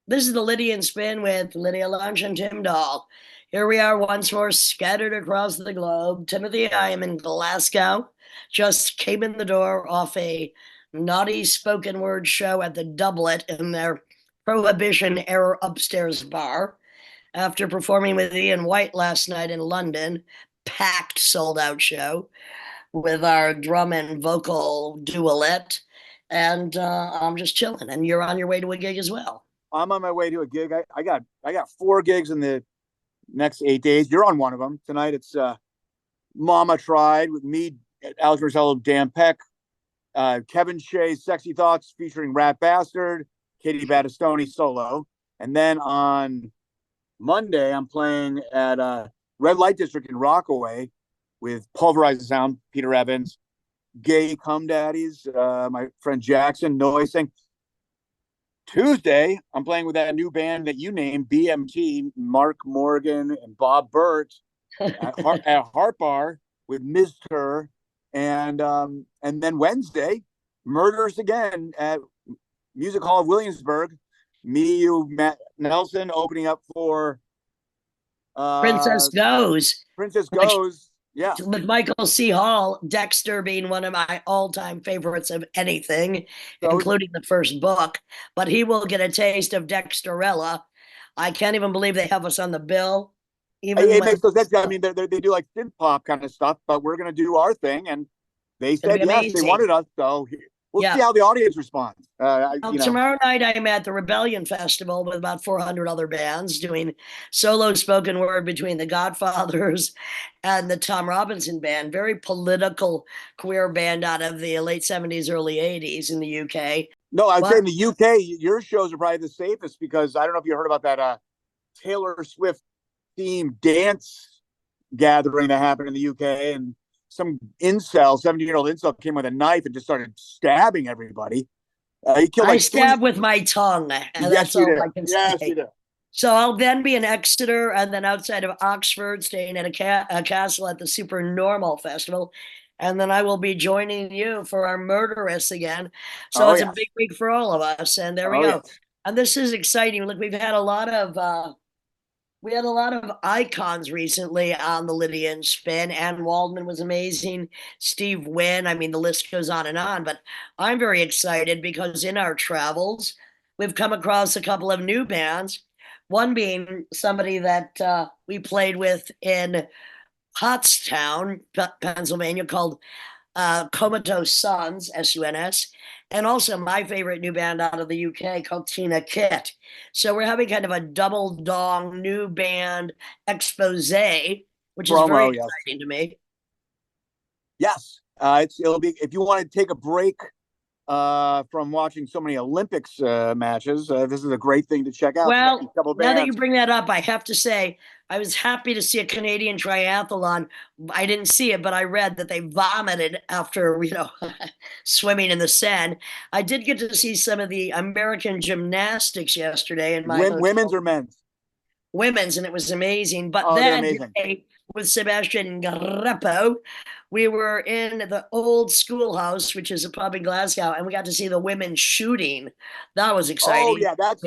This is the Lydian Spin with Lydia Lunch and Tim Dahl. Here we are once more, scattered across the globe. Timothy, I am in Glasgow. Just came in the door off a naughty spoken word show at the Doublet in their Prohibition era upstairs bar. After performing with Ian White last night in London, packed sold out show with our drum and vocal duet. And I'm just chilling. And you're on your way to a gig as well. I'm on my way to a gig. I got 4 gigs in the next 8 days. You're on one of them tonight. It's Mama Tried with me, Alex Marcello, Dan Peck, Kevin Shea's Sexy Thoughts featuring Rat Bastard, Katie Battistoni solo, and then on Monday I'm playing at Red Light District in Rockaway with Pulverized Sound, Peter Evans, Gay Cum Daddies, my friend Jackson Noising. Tuesday, I'm playing with that new band that you named, BMT, Mark Morgan and Bob Burt at Heart Bar with Ms. Kerr. And then Wednesday, Murders Again at Music Hall of Williamsburg. Me, you, Matt Nelson opening up for Princess Goes. Princess Goes. Yeah. With Michael C. Hall, Dexter being one of my all-time favorites of anything, including the first book. But he will get a taste of Dexterella. I can't even believe they have us on the bill. It makes no sense. I mean, they do like synth pop kind of stuff, but we're going to do our thing. And they said yes, they wanted us. So we'll see how the audience responds. Tomorrow night, I'm at the Rebellion Festival with about 400 other bands doing solo spoken word between the Godfathers and the Tom Robinson Band, very political queer band out of the late 70s, early 80s in the UK. No, I'd say in the UK, your shows are probably the safest because I don't know if you heard about that Taylor Swift themed dance gathering that happened in the UK, and some 17-year-old incel came with a knife and just started stabbing everybody. I stab with my tongue, and that's all I can say. You do. So I'll then be in Exeter and then outside of Oxford, staying at a castle at the Supernormal Festival. And then I will be joining you for our Murderous again. So it's a big week for all of us. And there we go. Yes. And this is exciting. Look, we've had a lot of icons recently on the Lydian Spin. Ann Waldman was amazing. Steve Wynn. I mean, the list goes on and on. But I'm very excited because in our travels, we've come across a couple of new bands. One being somebody that we played with in Pottstown, Pennsylvania, called Catatonic Suns, Suns, and also my favorite new band out of the UK called Tina Kit. So we're having kind of a double dong new band expose, which is very exciting to me. Yes, it'll be, if you want to take a break from watching so many Olympics matches, this is a great thing to check out. Well, now that you bring that up, I have to say I was happy to see a Canadian triathlon. I didn't see it, but I read that they vomited after, swimming in the Seine. I did get to see some of the American gymnastics yesterday. In my women's or men's? Women's, and it was amazing. But then with Sebastian Greppo, we were in the old schoolhouse, which is a pub in Glasgow, and we got to see the women shooting. That was exciting. Oh yeah, that's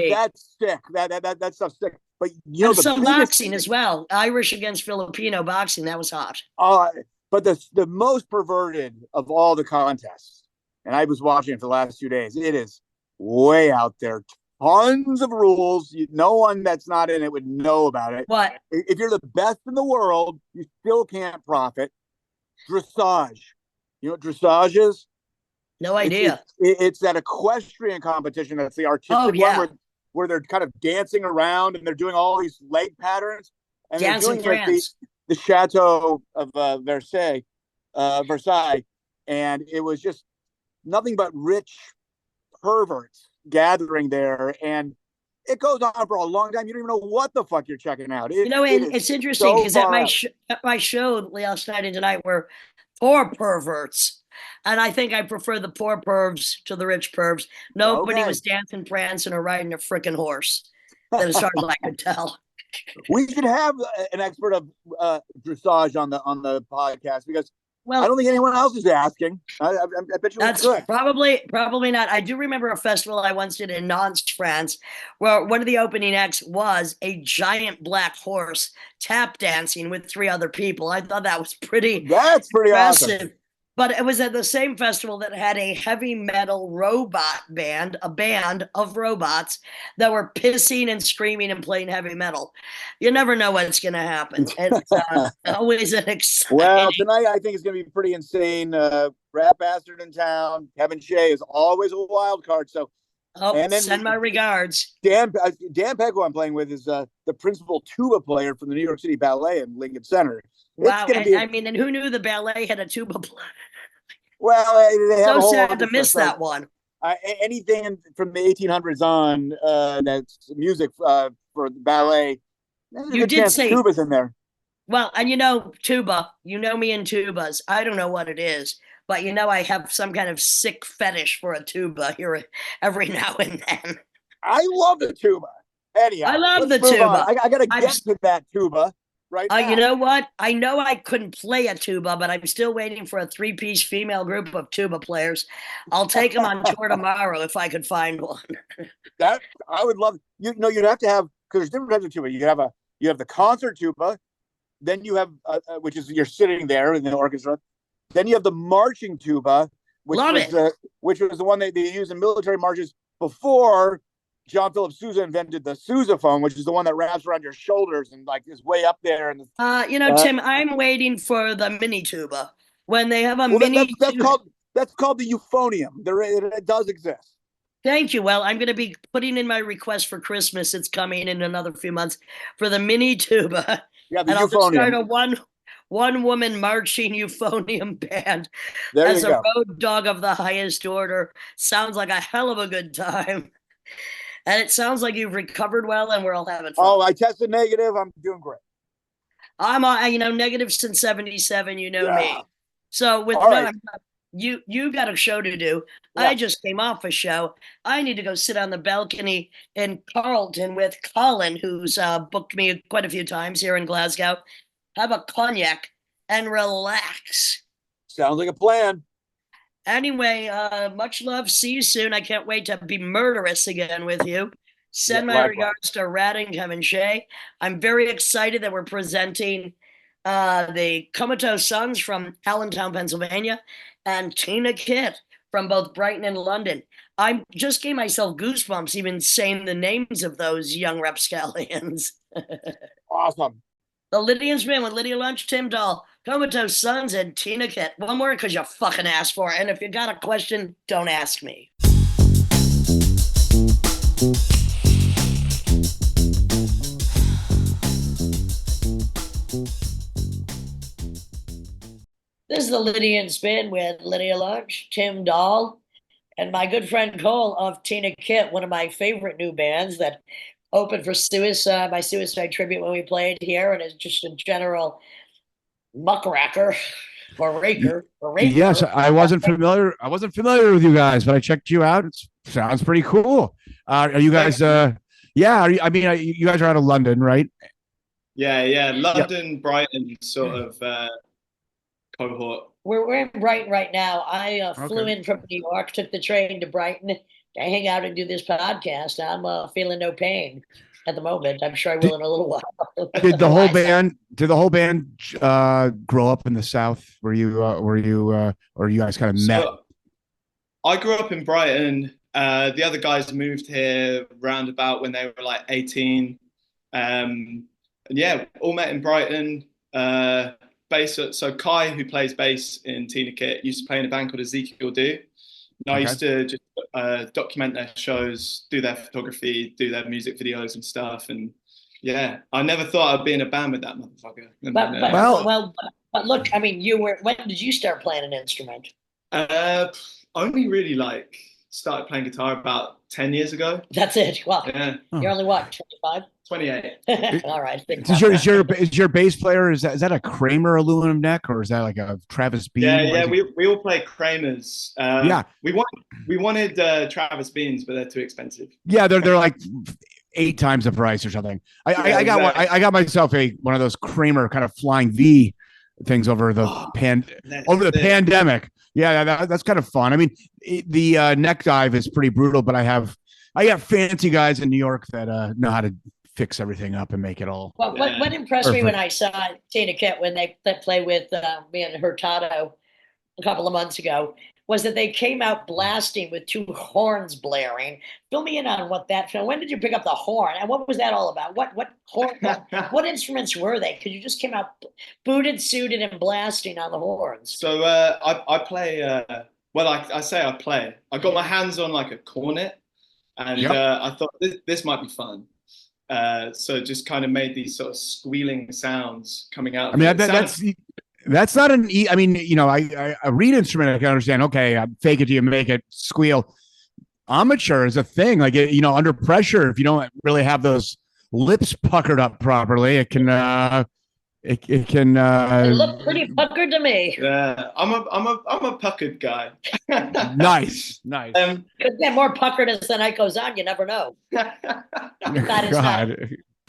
sick. That stuff's sick. But some boxing as well. Irish against Filipino boxing. That was hot. But the most perverted of all the contests, and I was watching it for the last 2 days. It is way out there. Tons of rules. No one that's not in it would know about it. What? If you're the best in the world, you still can't profit. Dressage. You know what dressage is? No idea. It's that equestrian competition. That's the artistic one where they're kind of dancing around and they're doing all these leg patterns. And dancing they're doing the Chateau of Versailles. And it was just nothing but rich perverts gathering there, and it goes on for a long time. You don't even know what the fuck you're checking out. It's interesting because at my show last night and tonight were poor perverts, and I think I prefer the poor pervs to the rich pervs. Nobody was dancing, prancing, or riding a freaking horse, as far as I could tell. We should have an expert of dressage on the podcast, because Well, don't think anyone else is asking. I bet you we that's could. probably not. I do remember a festival I once did in Nantes, France, where one of the opening acts was a giant black horse tap dancing with three other people. I thought that was pretty That's pretty awesome. impressive. But it was at the same festival that had a heavy metal robot band, a band of robots that were pissing and screaming and playing heavy metal. You never know what's going to happen. It's always an exciting. Well, tonight I think it's going to be pretty insane. Rat Bastard in town. Kevin Shea is always a wild card. So, and then send my regards. Dan Peck, who I'm playing with, is the principal tuba player from the New York City Ballet in Lincoln Center. Wow, and who knew the ballet had a tuba player? Well, they have so sad to miss that one. Anything from the 1800s on that's music for the ballet. You did say tuba's in there. Well, and tuba. You know me and tubas. I don't know what it is, but I have some kind of sick fetish for a tuba here every now and then. I love the tuba. Anyhow, I love the tuba. I got to get to that tuba. Right now. You know what? I know I couldn't play a tuba, but I'm still waiting for a three-piece female group of tuba players. I'll take them on tour tomorrow if I could find one. That I would love. You'd have to have, because there's different types of tuba. You have the concert tuba, then you have which is you're sitting there in the orchestra. Then you have the marching tuba, which was the one they used in military marches before John Philip Sousa invented the sousaphone, which is the one that wraps around your shoulders and is way up there. And Tim, I'm waiting for the mini tuba when they have a mini. That's called the euphonium. It does exist. Thank you. Well, I'm going to be putting in my request for Christmas. It's coming in another few months for the mini tuba. Yeah, the and euphonium. I'll just start a one woman marching euphonium band as a road dog of the highest order. Sounds like a hell of a good time. And it sounds like you've recovered well, and we're all having fun. Oh, I tested negative. I'm doing great. I'm, negative since 77. Me. So with you got a show to do. Yeah. I just came off a show. I need to go sit on the balcony in Carlton with Colin, who's booked me quite a few times here in Glasgow. Have a cognac and relax. Sounds like a plan. Anyway, much love. See you soon. I can't wait to be murderous again with you. Send my regards to Rat and Kevin Shea. I'm very excited that we're presenting the Catatonic Suns from Allentown, Pennsylvania, and Tina Kitt from both Brighton and London. I just gave myself goosebumps even saying the names of those young rapscallions. Awesome. The Lydian Spin with Lydia Lunch, Tim Dahl, Catatonic Suns, and Tina Kitt. One more because you fucking asked for it. And if you got a question, don't ask me. This is the Lydian Spin with Lydia Lunch, Tim Dahl, and my good friend Cole of Tina Kitt, one of my favorite new bands that opened for my Suicide tribute when we played here, and is just a general muckracker or raker. Yes, I wasn't familiar with you guys, but I checked you out. It sounds pretty cool. Are you guys? You guys are out of London, right? Yeah, London, Brighton, sort of cohort. We're in Brighton right now. I flew in from New York, took the train to Brighton to hang out and do this podcast. I'm feeling no pain at the moment. I'm sure I will in a little while. Did the whole band grow up in the South? Or you guys kind of met? I grew up in Brighton. The other guys moved here roundabout when they were like 18. All met in Brighton. Bass. So Kai, who plays bass in Tina Kitt, used to play in a band called Ezekiel Do. And I used to just document their shows, do their photography, do their music videos and stuff. And yeah, I never thought I'd be in a band with that motherfucker. But look, I mean, when did you start playing an instrument? Only really started playing guitar about 10 years ago. That's it. Well, you're only what, 25? 28. All right. Is your bass player, is that a Kramer aluminum neck, or is that like a Travis Bean? Yeah, we all play Kramers. We wanted Travis Beans, but they're too expensive. Yeah, they're like 8 times the price or something. I got myself one of those Kramer kind of Flying V things over the pandemic. Yeah, that's kind of fun. I mean, the neck dive is pretty brutal, but I got fancy guys in New York that know how to fix everything up and make it all. Well, what impressed me when I saw Tina Kit when they play with me and Hurtado a couple of months ago was that they came out blasting with two horns blaring. Fill me in on what that. When did you pick up the horn, and what was that all about? What horn? What instruments were they? Because you just came out booted, suited, and blasting on the horns. So I play. Well, I say I play. I got my hands on like a cornet, and I thought this might be fun. So just kind of made these sort of squealing sounds coming out. I mean, that's not an I mean, you know, a reed instrument I can understand. Okay, fake it till you make it squeal. Amateur is a thing. Like, you know, under pressure, if you don't really have those lips puckered up properly, it can it can They look pretty puckered to me. Yeah, I'm a puckered guy. Nice. Could get more puckered as the night goes on. You never know. God.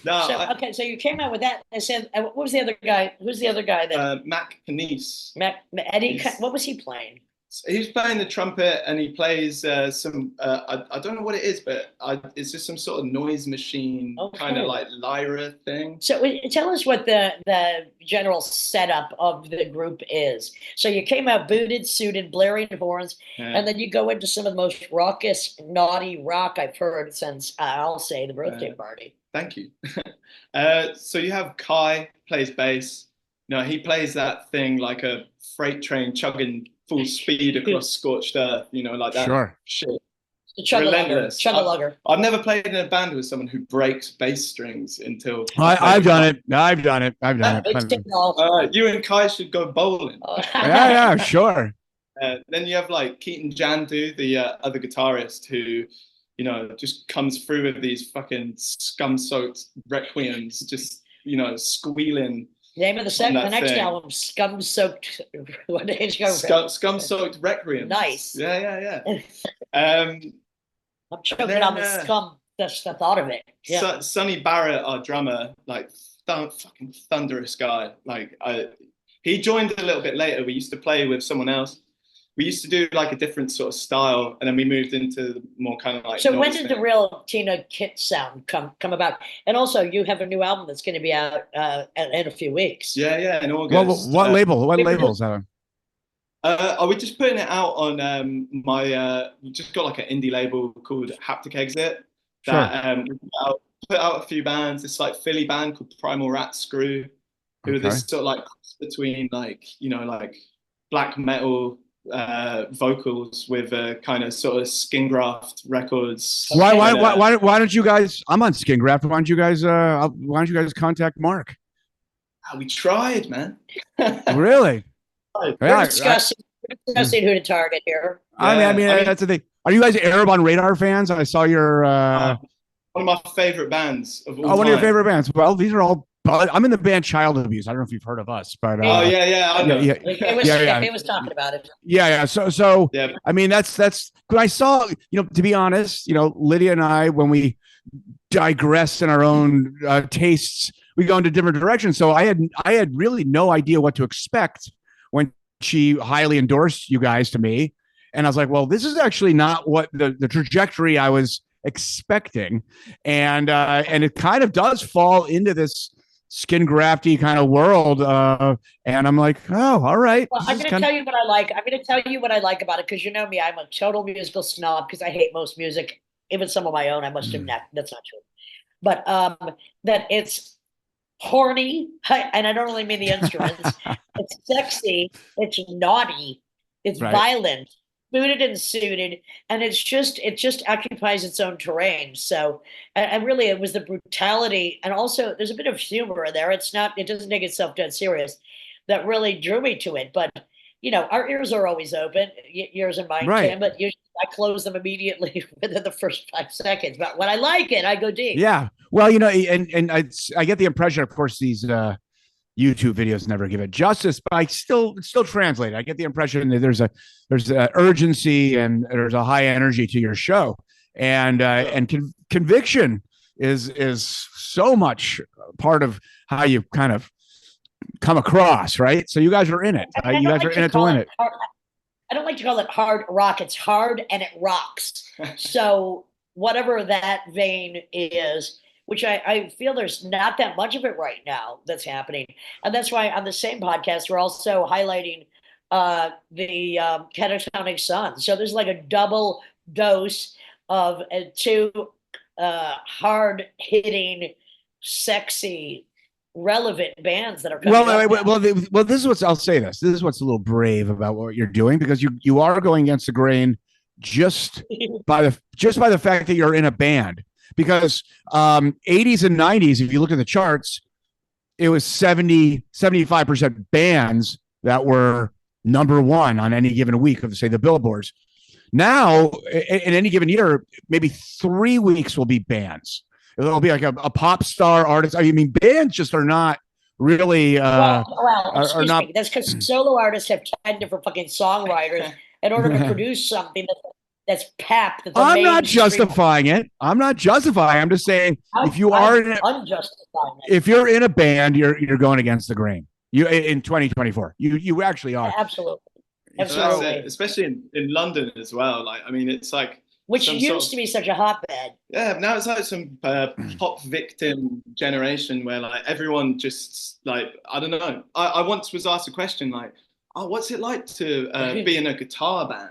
No, so you came out with that. I said, what was the other guy? Who's the other guy that? Mac Panisse. Eddie. What was he playing? He's playing the trumpet, and he plays some. I don't know what it is, but it's just some sort of noise machine, kind of like lyra thing. So tell us what the general setup of the group is. So you came out booted, suited, blaring horns, and then you go into some of the most raucous, naughty rock I've heard since I'll say the birthday party. Thank you. So you have Kai plays bass. No, he plays that thing like a freight train chugging full speed across scorched earth, you know, like that. Sure. Shit. Relentless. Chug-a-lugger. I've never played in a band with someone who breaks bass strings until. I've done it. I've done it. You and Kai should go bowling. Yeah, sure. Then you have like Keaton Jandu, the other guitarist, who, you know, just comes through with these fucking scum-soaked requiems, just, you know, squealing. Name of the next album, Scum-Soaked. What did you go? Scum-Soaked Requiem. Nice. Yeah. I'm choking on the scum. That's the thought of it. Yeah. Sonny Barrett, our drummer, like fucking thunderous guy. Like he joined a little bit later. We used to play with someone else. We used to do like a different sort of style, and then we moved into the more kind of like. So when did the real Tina Kit sound come about? And also, you have a new album that's going to be out in a few weeks. Yeah, in August. Well, what label? What label is that on? We're just putting it out on my. We just got like an indie label called Haptic Exit. That we put out a few bands. This like Philly band called Primal Rat Screw, who are this sort of like between like, you know, like black metal. Vocals with kind of sort of Skin Graft Records. Why don't you guys? I'm on Skin Graft. Why don't you guys contact Mark? We tried, man. Really? We're discussing who to target here. I mean, that's the thing. Are you guys Arab on Radar fans? I saw your one of my favorite bands of all time. One of your favorite bands. Well, these are all. I'm in the band Child Abuse. I don't know if you've heard of us, but yeah, I know. He was talking about it. Yeah. So I mean, that's when I saw, you know, to be honest, you know, Lydia and I, when we digress in our own tastes, we go into different directions. So I had really no idea what to expect when she highly endorsed you guys to me, and I was like, well, this is actually not what the trajectory I was expecting, and it kind of does fall into this Skin Grafty kind of world, and I'm like, oh, all right. Well, I'm going to tell you what I like. I'm going to tell you what I like about it, because you know me, I'm a total musical snob because I hate most music, even some of my own. I must admit that's not true, but that it's horny, and I don't only mean the instruments. It's sexy, it's naughty, it's violent, booted and suited, and it just occupies its own terrain. So, and really, it was the brutality, and also there's a bit of humor in there. It doesn't take itself dead serious, that really drew me to it. But you know, our ears are always open, yours and mine, Tim, but usually I close them immediately within the first 5 seconds. But when I like it, I go deep. Yeah, well, you know, and I get the impression, of course, these YouTube videos never give it justice, but it's still translated. I get the impression that there's a urgency and there's a high energy to your show, and conviction is so much part of how you kind of come across, right? So you guys are in it. You guys are in it to win it. I don't like to call it hard rock. It's hard and it rocks. So whatever that vein is, which I feel there's not that much of it right now that's happening. And that's why on the same podcast, we're also highlighting the Catatonic Suns. So there's like a double dose of two hard hitting, sexy, relevant bands that are coming well, this is what's, I'll say this is what's a little brave about what you're doing, because you are going against the grain just by the fact that you're in a band, because 80s and 90s, if you look at the charts, it was 75% bands that were number one on any given week of, say, the billboards. Now in any given year, maybe 3 weeks will be bands. It'll be like a pop star artist. I mean, bands just are not really excuse me. That's because solo artists have 10 different fucking songwriters in order to produce something that's pap. I'm not justifying it. I'm not justifying. I'm just saying if you're in a band, you're going against the grain. You in 2024. You actually are. Absolutely. Especially in London as well. Like, I mean, it's like, which used to be such a hotbed. Yeah, now it's like some pop victim generation where like everyone just like, I don't know. I once was asked a question like, oh, what's it like to be in a guitar band?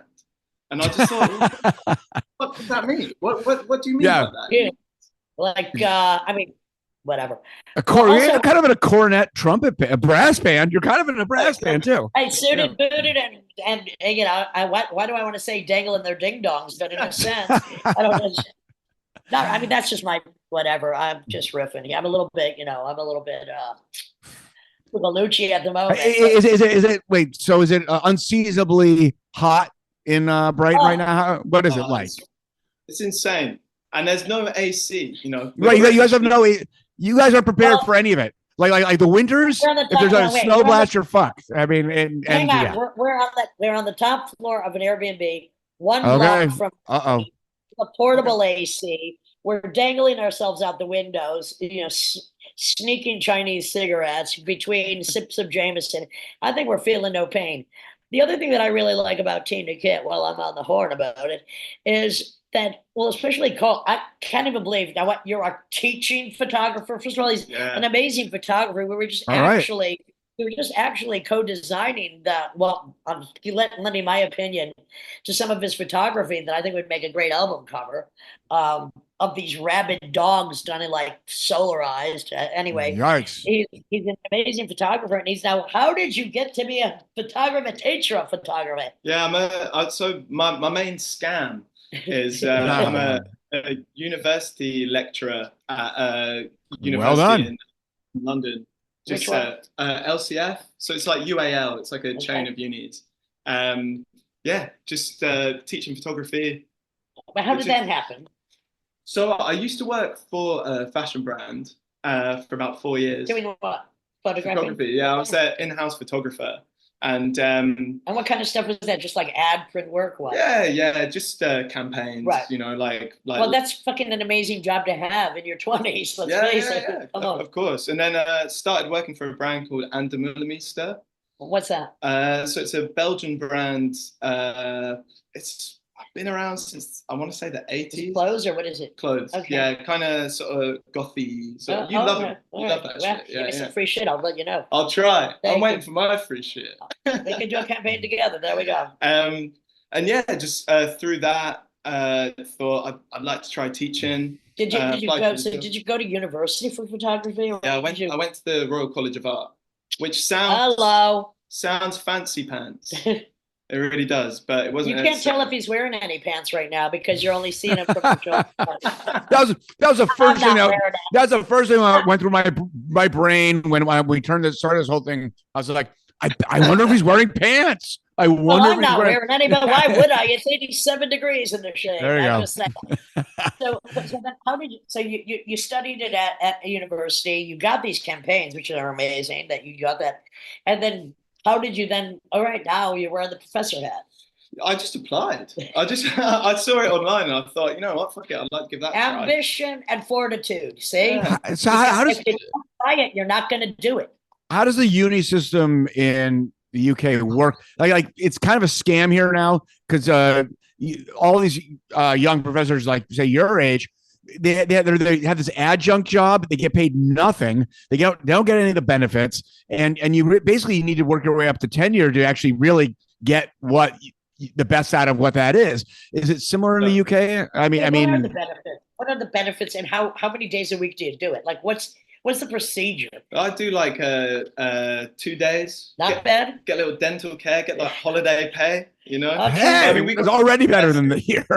And I just thought, what does that mean? What do you mean by that? Yeah. Like, I mean, whatever. You're kind of in a cornet trumpet a brass band. You're kind of in a brass band too. Hey, suited, booted, and you know, why do I want to say dangling their ding dongs? But in a sense, I don't know. No, I mean, that's just my whatever. I'm just riffing. I'm a little bit Galucci at the moment. Is it wait? So is it unseasonably hot in Brighton right now? What is it like? It's insane, and there's no AC. You know, right? You guys have no. You guys are prepared for any of it. Like the winters, if there's a snow blast, you're fucked. I mean, hang on. Yeah. We're on the top floor of an Airbnb, one block from a portable AC. We're dangling ourselves out the windows, you know, sneaking Chinese cigarettes between sips of Jameson. I think we're feeling no pain. The other thing that I really like about Tina Kit, while I'm on the horn about it, is that, well, especially Cole, I can't even believe now what you're a teaching photographer. First of all, he's an amazing photographer. We were just actually co-designing lending my opinion to some of his photography that I think would make a great album cover of these rabid dogs done in like solarized. Anyway, yikes. He's an amazing photographer, and he's now. How did you get to be a photographer, teacher of photography? Yeah, so my main scam is I'm a university lecturer at a university in London. Just LCF. So it's like UAL. It's like a chain of unis. Just teaching photography. But how did that happen? So I used to work for a fashion brand for about 4 years. Doing what? Photography? Yeah, I was their in-house photographer. And what kind of stuff was that? Just like ad print work? What? Yeah, just campaigns. Right. You know, like. Well, that's fucking an amazing job to have in your 20s. Let's face it. Yeah. Of course. And then started working for a brand called Andermullemeister. What's that? So it's a Belgian brand. It's been around since I want to say the 80s. Clothes, or what is it? Clothes. Okay. Yeah, kind of sort of gothy. So you love it. You love that shit. Give me some free shit. I'll let you know. I'll try. I'm waiting for my free shit. We can do a campaign together. There we go. And yeah, just through that, thought I'd like to try teaching. Did you go to university for photography? Yeah, I went to the Royal College of Art, which sounds fancy pants. It really does, but it wasn't. You can't tell if he's wearing any pants right now because you're only seeing him from the shoulder. That was the first thing. That's the first thing that went through my brain when we started this whole thing. I was like, I wonder if he's wearing pants. I'm not wearing any, but why would I? It's 87 degrees in the shade. There you go. So then how did you? So you studied it at a university. You got these campaigns, which are amazing that you got that, and then. How did you then? All right, now you're wearing the professor hat. I just applied. I saw it online and I thought, you know what, fuck it, I'd like to give that a try. Ambition and fortitude. See, so how does if you don't try it, you're not going to do it. how does the uni system in the UK work? Like it's kind of a scam here now because all these young professors, like say your age, they have this adjunct job. They get paid nothing. They don't get any of the benefits, and basically need to work your way up to tenure to actually really get the best out of what that is. Is it similar in the UK? What are the benefits? What are the benefits, and how many days a week do you do it? Like, what's the procedure? I do like 2 days. Not bad. Get a little dental care. Get like holiday pay. You know. Okay. Hey, I mean, it's already better than the year.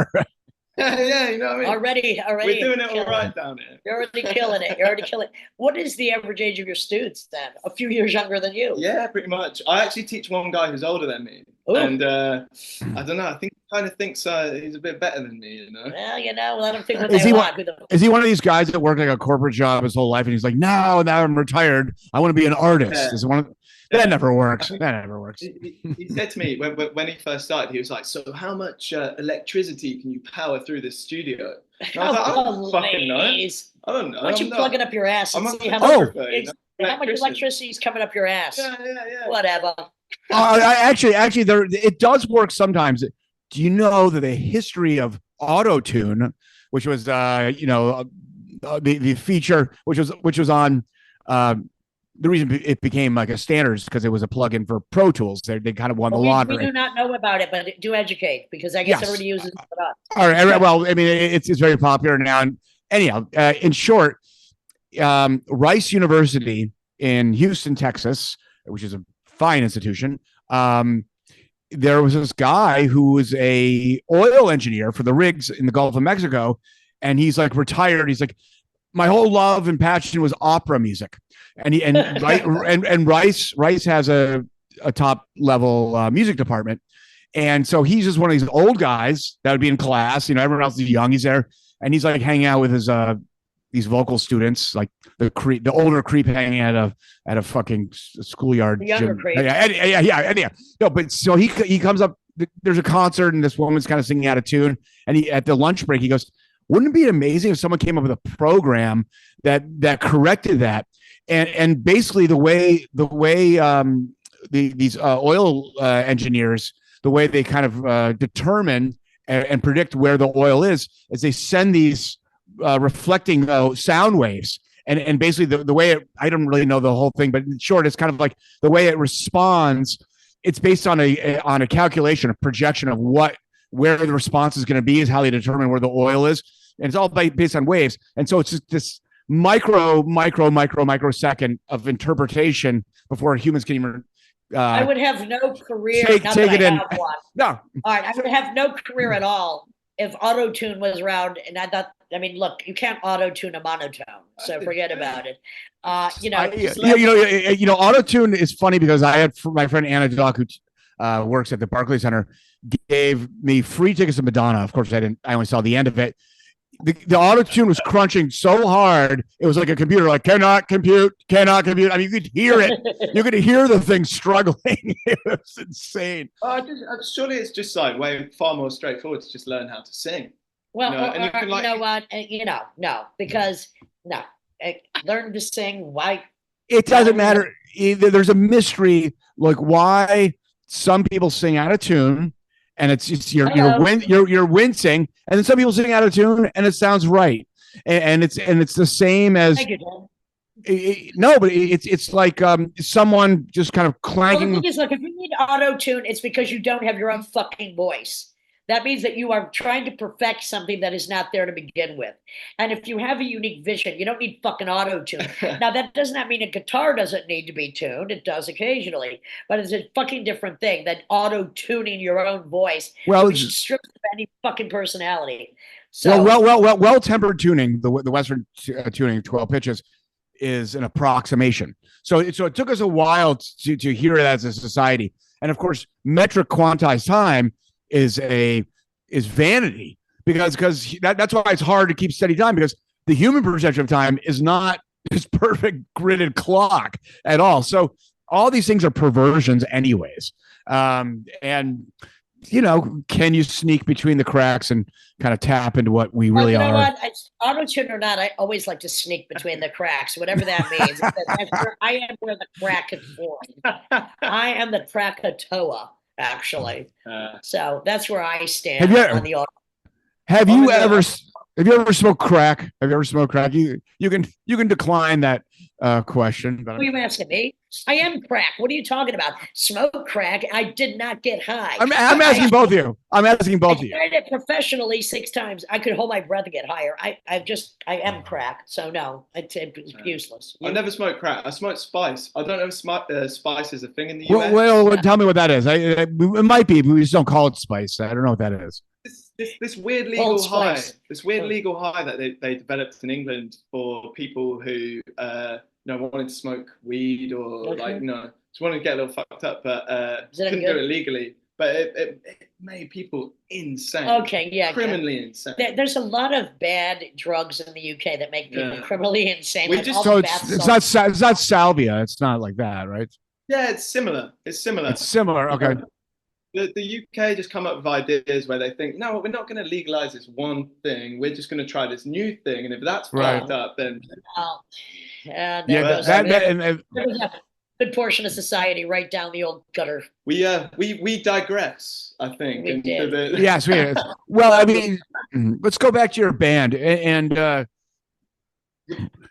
Yeah, you know what I mean? Already. We're doing it all right down here. You're already killing it. What is the average age of your students then? A few years younger than you? Yeah, pretty much. I actually teach one guy who's older than me. Ooh. And I don't know, I think he kind of thinks he's a bit better than me, you know? Well, let him think what they want. Is he one of these guys that worked like a corporate job his whole life and he's like, no, now I'm retired. I want to be an artist. Yeah. Is one of That never works. That never works. He said to me when he first started, he was like, so how much electricity can you power through this studio? And I was like, I don't fucking know. I don't know. Why don't you plug it up your ass and see how much electricity is coming up your ass? Yeah. Whatever. Actually, it does work sometimes. Do you know that the history of auto-tune, which was the feature which was on the reason it became like a standard is because it was a plugin for Pro Tools. They kind of won the lottery. We do not know about it, but do educate because I guess everybody uses it. All right. Well, I mean, it's very popular now. And anyhow, in short, Rice University in Houston, Texas, which is a fine institution, there was this guy who was a oil engineer for the rigs in the Gulf of Mexico, and he's like retired. He's like, my whole love and passion was opera music. And Rice has a top level music department, and so he's just one of these old guys that would be in class. You know, everyone else is young. He's there, and he's like hanging out with his these vocal students, like the older creep hanging at a fucking schoolyard. The younger creep. Yeah. No, but so he comes up. There's a concert, and this woman's kind of singing out of tune. And at the lunch break, he goes, "Wouldn't it be amazing if someone came up with a program that corrected that?" And basically the way these oil engineers, the way they kind of determine and predict where the oil is they send these reflecting sound waves. And basically the way I don't really know the whole thing, but in short, it's kind of like the way it responds. It's based on a calculation, a projection of where the response is going to be is how they determine where the oil is. And it's all based on waves. And so it's just this microsecond of interpretation before humans can even I would have no career. Take it in. No. All right. I would have no career at all if auto-tune was around. And look, you can't auto-tune a monotone, so forget about it. Auto-tune is funny because I had my friend Anna Doc, who works at the Barclays Center, gave me free tickets to Madonna. Of course, I only saw the end of it. The auto-tune was crunching so hard, it was like a computer, like, cannot compute. I mean, you could hear it. You could hear the thing struggling. It was insane. Surely it's just like far more straightforward to just learn how to sing. Well, learn to sing. Why? It doesn't matter. There's a mystery, like why some people sing out of tune. And you're wincing, and then some people sing out of tune, and it sounds right, and it's the same as. Thank you, no, but it's like someone just kind of clanking. Well, the thing is, look, if you need auto tune, it's because you don't have your own fucking voice. That means that you are trying to perfect something that is not there to begin with. And if you have a unique vision, you don't need fucking auto-tune. Now, that does not mean a guitar doesn't need to be tuned. It does occasionally. But it's a fucking different thing than auto-tuning your own voice, which strips of any fucking personality. So, well-tempered tuning, the Western tuning, 12 pitches, is an approximation. So it took us a while to hear it as a society. And, of course, metric quantized time is vanity because that's why it's hard to keep steady time, because the human perception of time is not this perfect gridded clock at all. So all these things are perversions anyways. And can you sneak between the cracks and kind of tap into what we really you know are? what? Auto-tune or not, I always like to sneak between the cracks, whatever that means. I am where the crack is formed. I am the Krakatoa, actually. So that's where I stand on the auto. Have you ever smoked crack? Have you ever smoked crack? You can decline that question. But what are you asking me? I am crack. What are you talking about? Smoke crack? I did not get high. I'm asking both of you. I'm asking both of you. I did it professionally 6 times. I could hold my breath and get higher. I am crack. So no, it's useless. I never smoked crack. I smoked spice. I don't know if spice is a thing in the US. Well, tell me what that is. It might be, but we just don't call it spice. I don't know what that is. This weird legal high. This weird legal high that they developed in England for people who wanted to smoke weed or just wanted to get a little fucked up, but couldn't do it legally. But it made people insane. Okay, yeah, criminally insane. There's a lot of bad drugs in the UK that make people criminally insane. It's not salvia. It's not like that, right? Yeah, it's similar. Okay. The UK just come up with ideas where they think, no, we're not going to legalize this one thing. We're just going to try this new thing, and if that's fucked up, then there's a good portion of society right down the old gutter. We digress, I think. We did. Yes, we did. Well, I mean, let's go back to your band, and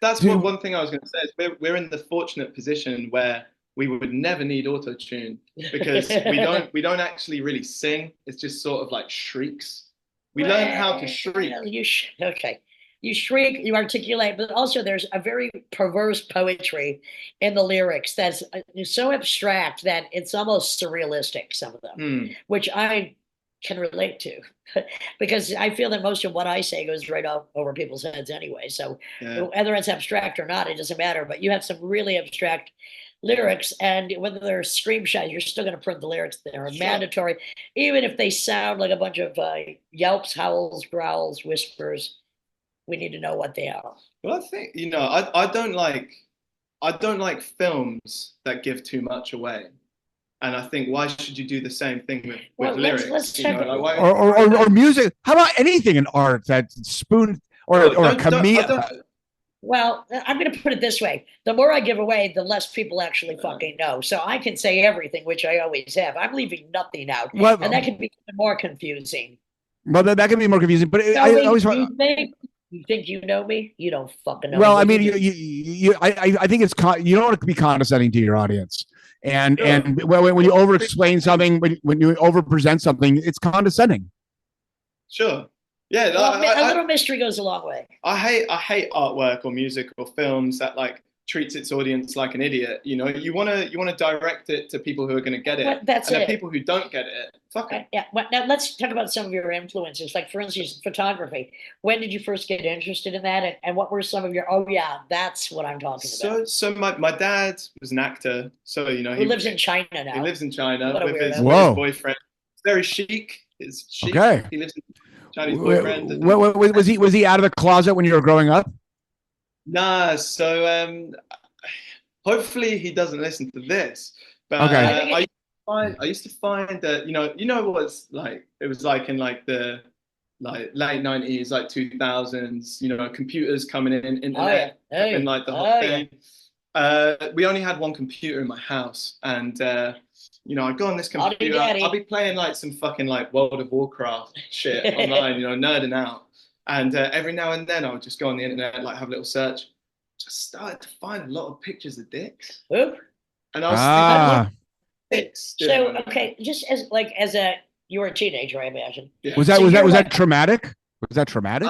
that's one thing I was going to say. Is we're in the fortunate position where we would never need auto-tune because we don't actually really sing. It's just sort of like shrieks. We learn how to shriek. You shriek, you articulate, but also there's a very perverse poetry in the lyrics that's so abstract that it's almost surrealistic, some of them, which I can relate to because I feel that most of what I say goes right over people's heads anyway. So whether it's abstract or not, it doesn't matter. But you have some really abstract lyrics, and whether they're screenshots, you're still going to print the lyrics. They're mandatory, even if they sound like a bunch of yelps, howls, growls, whispers. We need to know what they are. Well, I think I don't like films that give too much away, and I think why should you do the same thing with lyrics? Let's check or music. How about anything in art that spoon or a comedian? Well, I'm going to put it this way. The more I give away, the less people actually fucking know. So I can say everything, which I always have. I'm leaving nothing out. And that can be more confusing. Well, that can be more confusing. But you think you know me? You don't fucking know me. Well, I mean, I think it's you don't want to be condescending to your audience. And when you over-explain something, when you over-present something, it's condescending. Sure. Yeah, a little mystery goes a long way. I hate artwork or music or films that treats its audience like an idiot. You want to direct it to people who are going to get it. But that's and the people who don't get it, fuck it. Yeah. Well, now let's talk about some of your influences. Like, for instance, photography. When did you first get interested in that, and what were some of your? Oh yeah, that's what I'm talking about. So my dad was an actor. So he lives in China now. He lives in China with his boyfriend. It's very chic. It's chic. Okay. He lives in Chinese boyfriend. Was he out of the closet when you were growing up? Nah, so hopefully he doesn't listen to this. But okay. I used to find that what it's like. It was like in the late 90s, 2000s. Computers coming in, internet, and the whole thing. We only had one computer in my house, and I go on this computer. I'll be playing some fucking World of Warcraft shit online, nerding out. And every now and then I would just go on the internet, have a little search. Just started to find a lot of pictures of dicks. Oop. And I was thinking, dicks. So okay, just as you were a teenager, I imagine. Yeah. Was that traumatic? Was that traumatic?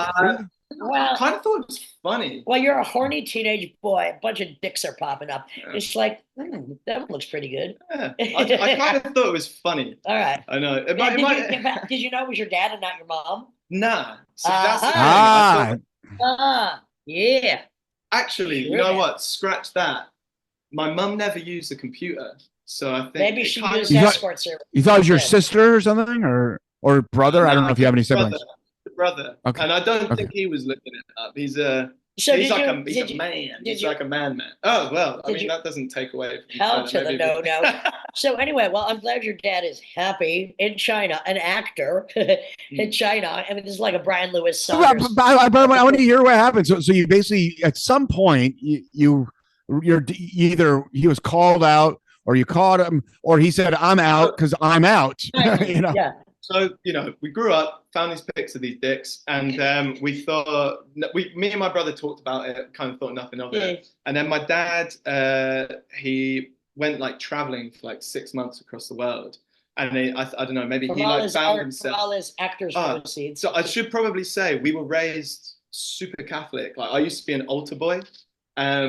Well, I kind of thought it was funny. Well, you're a horny teenage boy. A bunch of dicks are popping up. Yeah. It's like, that looks pretty good. Yeah. I kind of thought it was funny. All right. I know. Did you know it was your dad and not your mom? Nah. So that's the thing. Yeah. Actually, you know what? Scratch that. My mum never used a computer, so I think maybe she used escort service. You thought it was your sister or something, or brother? I don't know if you have any siblings. Brother. Okay. And I don't think he was looking it up. He's So he's did like you, he's did a you, man. did He's you, like a man. Oh well, I did mean you, that doesn't take away from hell to the maybe, no. but So anyway, well, I'm glad your dad is happy in China, an actor in China. I mean, this is like a Brian Lewis Saunders. I want to hear what happened. So you basically, at some point, you're either he was called out, or you caught him, or he said, "I'm out because I'm out." You know. Yeah. So, we grew up, found these pics of these dicks, and we thought, me and my brother talked about it, kind of thought nothing of it. And then my dad, he went like traveling for like 6 months across the world. And I don't know, maybe he like found himself. From all his actors' proceeds. So I should probably say we were raised super Catholic. Like I used to be an altar boy. I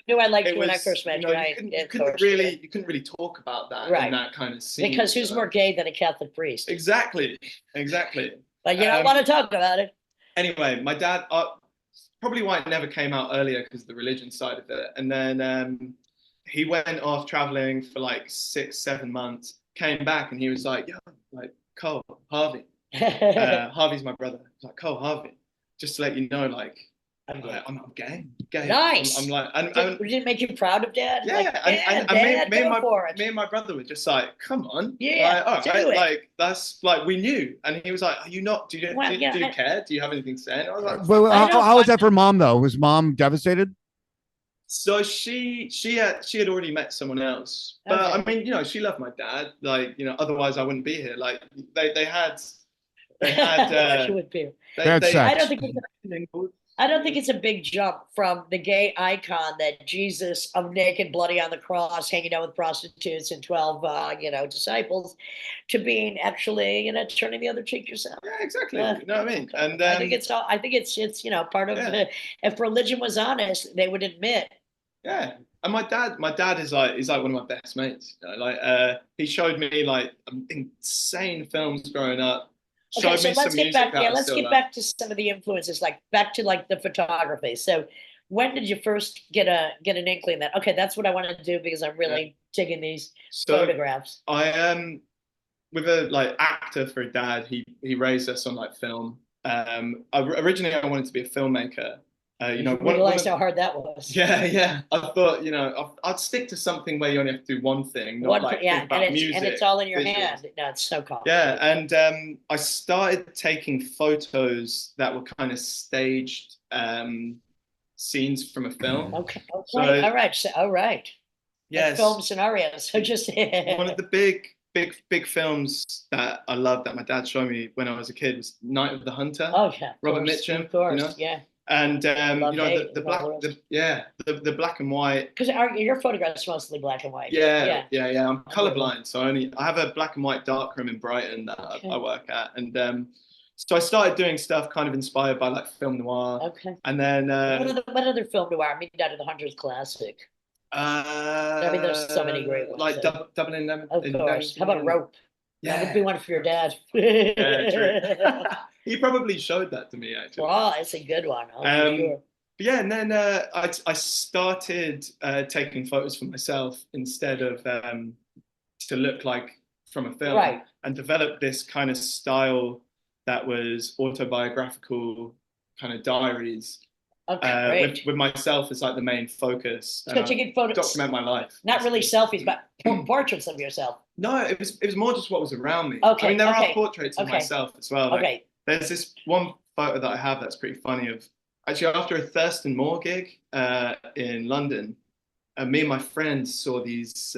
knew I liked you when I first met you. You couldn't really talk about that in that kind of scene. Because who's more gay than a Catholic priest? Exactly. But you don't want to talk about it. Anyway, my dad, probably why it never came out earlier because of the religion side of it. And then he went off traveling for like 6-7 months, came back, and he was like, "Yo, like Cole, Harvey, Harvey's my brother." He's like, "Cole, Harvey, just to let you know, like." I'm gay. Nice. I'm like, did it make you proud of Dad? Yeah, like, and Dad, me and my brother were just like, come on, yeah, like, all right, like that's like we knew, and he was like, are you not? Do you care? Do you have anything to say? And I was like, well, how was that for Mom though? Was Mom devastated? So she had already met someone else, but I mean, she loved my dad, like otherwise I wouldn't be here. Like they had she would be. Sex. I don't think it's a big jump from the gay icon that Jesus of naked, bloody on the cross, hanging out with prostitutes and 12, disciples, to being actually, turning the other cheek yourself. Yeah, exactly. You know what I mean? And I think it's part of if religion was honest, they would admit. Yeah, and my dad is like one of my best mates. He showed me like insane films growing up. Okay, so let's get back. Yeah, let's get back to some of the influences, back to the photography. So, when did you first get an inkling that that's what I want to do because I'm really digging these photographs? I am with a actor for a dad. He raised us on film. Originally I wanted to be a filmmaker. You realized how hard that was. Yeah. I thought, I'd stick to something where you only have to do one thing, not think about music. And it's all in your hand. No, it's so complicated. Yeah, and I started taking photos that were kind of staged scenes from a film. Okay. So, all right. Yes. Film scenarios. So just one of the big films that I loved that my dad showed me when I was a kid was Night of the Hunter. Oh yeah. Robert Mitchum. Of course. Yeah. And the black and white. Because your photographs mostly black and white. Yeah. I'm colorblind, so I have a black and white darkroom in Brighton that I work at, and so I started doing stuff kind of inspired by film noir. Okay. And then what other film noir? I mean, Night of the Hunter is classic. I mean, there's so many great ones. Like Double in them. Of course. How about Rope? Yeah. That would be one for your dad. Yeah, true. He probably showed that to me, actually. Well, it's a good one. Sure. But yeah, and then I started taking photos for myself instead of to look like from a film, right, and developed this kind of style that was autobiographical, kind of diaries. Okay, with myself as the main focus. So taking photos, document my life. Not really selfies, but portraits of yourself. No, it was more just what was around me. Okay, I mean, there are portraits of myself as well. Okay. There's this one photo that I have that's pretty funny of actually after a Thurston Moore gig in London, me and my friends saw these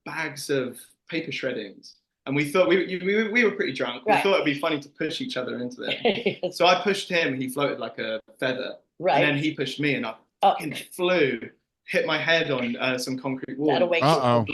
bags of paper shreddings. And we thought we were pretty drunk. Right. We thought it'd be funny to push each other into them. So I pushed him, he floated like a feather. Right. And then he pushed me, and I fucking flew, hit my head on some concrete wall. That'll wake you.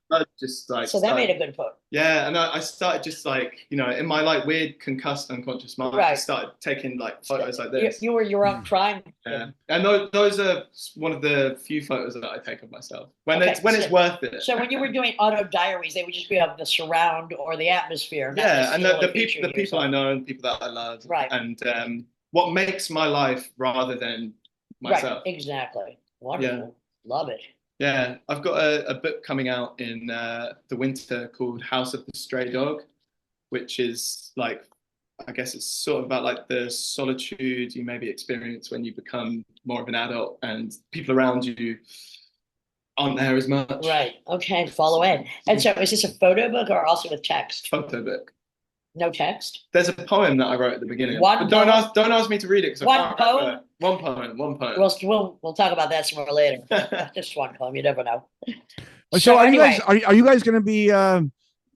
Blood just So that made a good photo. Yeah, and I started just in my weird concussed unconscious mind, I started taking photos like this. You were your own crime. Yeah, and those are one of the few photos that I take of myself when it's worth it. So when you were doing auto diaries, they would just be of the surround or the atmosphere. Yeah, and the people I know and people that I love. Right. And what makes my life rather than myself. Right. Exactly. Wonderful. Yeah. Love it. Yeah, I've got a book coming out in the winter called House of the Stray Dog, which is I guess it's sort of about like the solitude you maybe experience when you become more of an adult and people around you aren't there as much. Right. Okay. Follow in. And so, is this a photo book or also with text? Photo book. No text. There's a poem that I wrote at the beginning. One but don't poem? don't ask me to read it because I One can't poem? remember. One poem. One poem. We'll talk about that some more later. Just one poem. You never know. So are anyway, you guys going to be?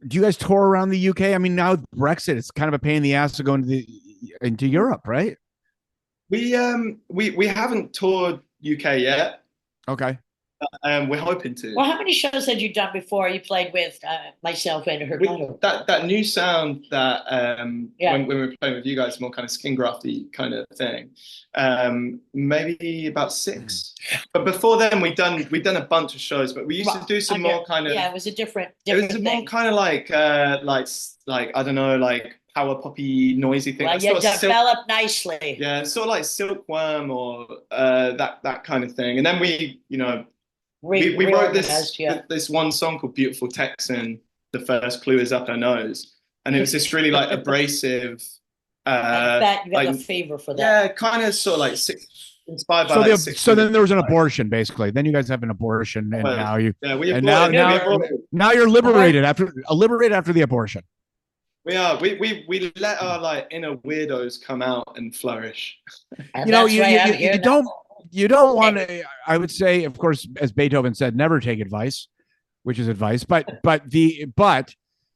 Do you guys tour around the UK? I mean, now with Brexit, it's kind of a pain in the ass to go into Europe, right? We haven't toured UK yet. Okay. We're hoping to. Well, how many shows had you done before you played with myself and Hurtado? That new sound that Yeah. when we were playing with you guys, more kind of skin grafty kind of thing. Maybe about 6. But before then, we'd done a bunch of shows. But we used to do some more kind of. Yeah, it was a different It was thing. more kind of like I don't know, like power poppy noisy thing. Well, you developed nicely. Yeah, sort of like Silkworm or that kind of thing. And then we wrote this one song called Beautiful Texan. The first clue is up her nose, and it was this really like abrasive. I bet you got a favor for that. Yeah, kind of sort of like inspired by. So then there was an abortion, basically. Then you guys have an abortion, and now you. Yeah, we and now you're liberated after the abortion. We are. We let our like inner weirdos come out and flourish. And you don't want to. I would say, of course, as Beethoven said, never take advice, which is advice. But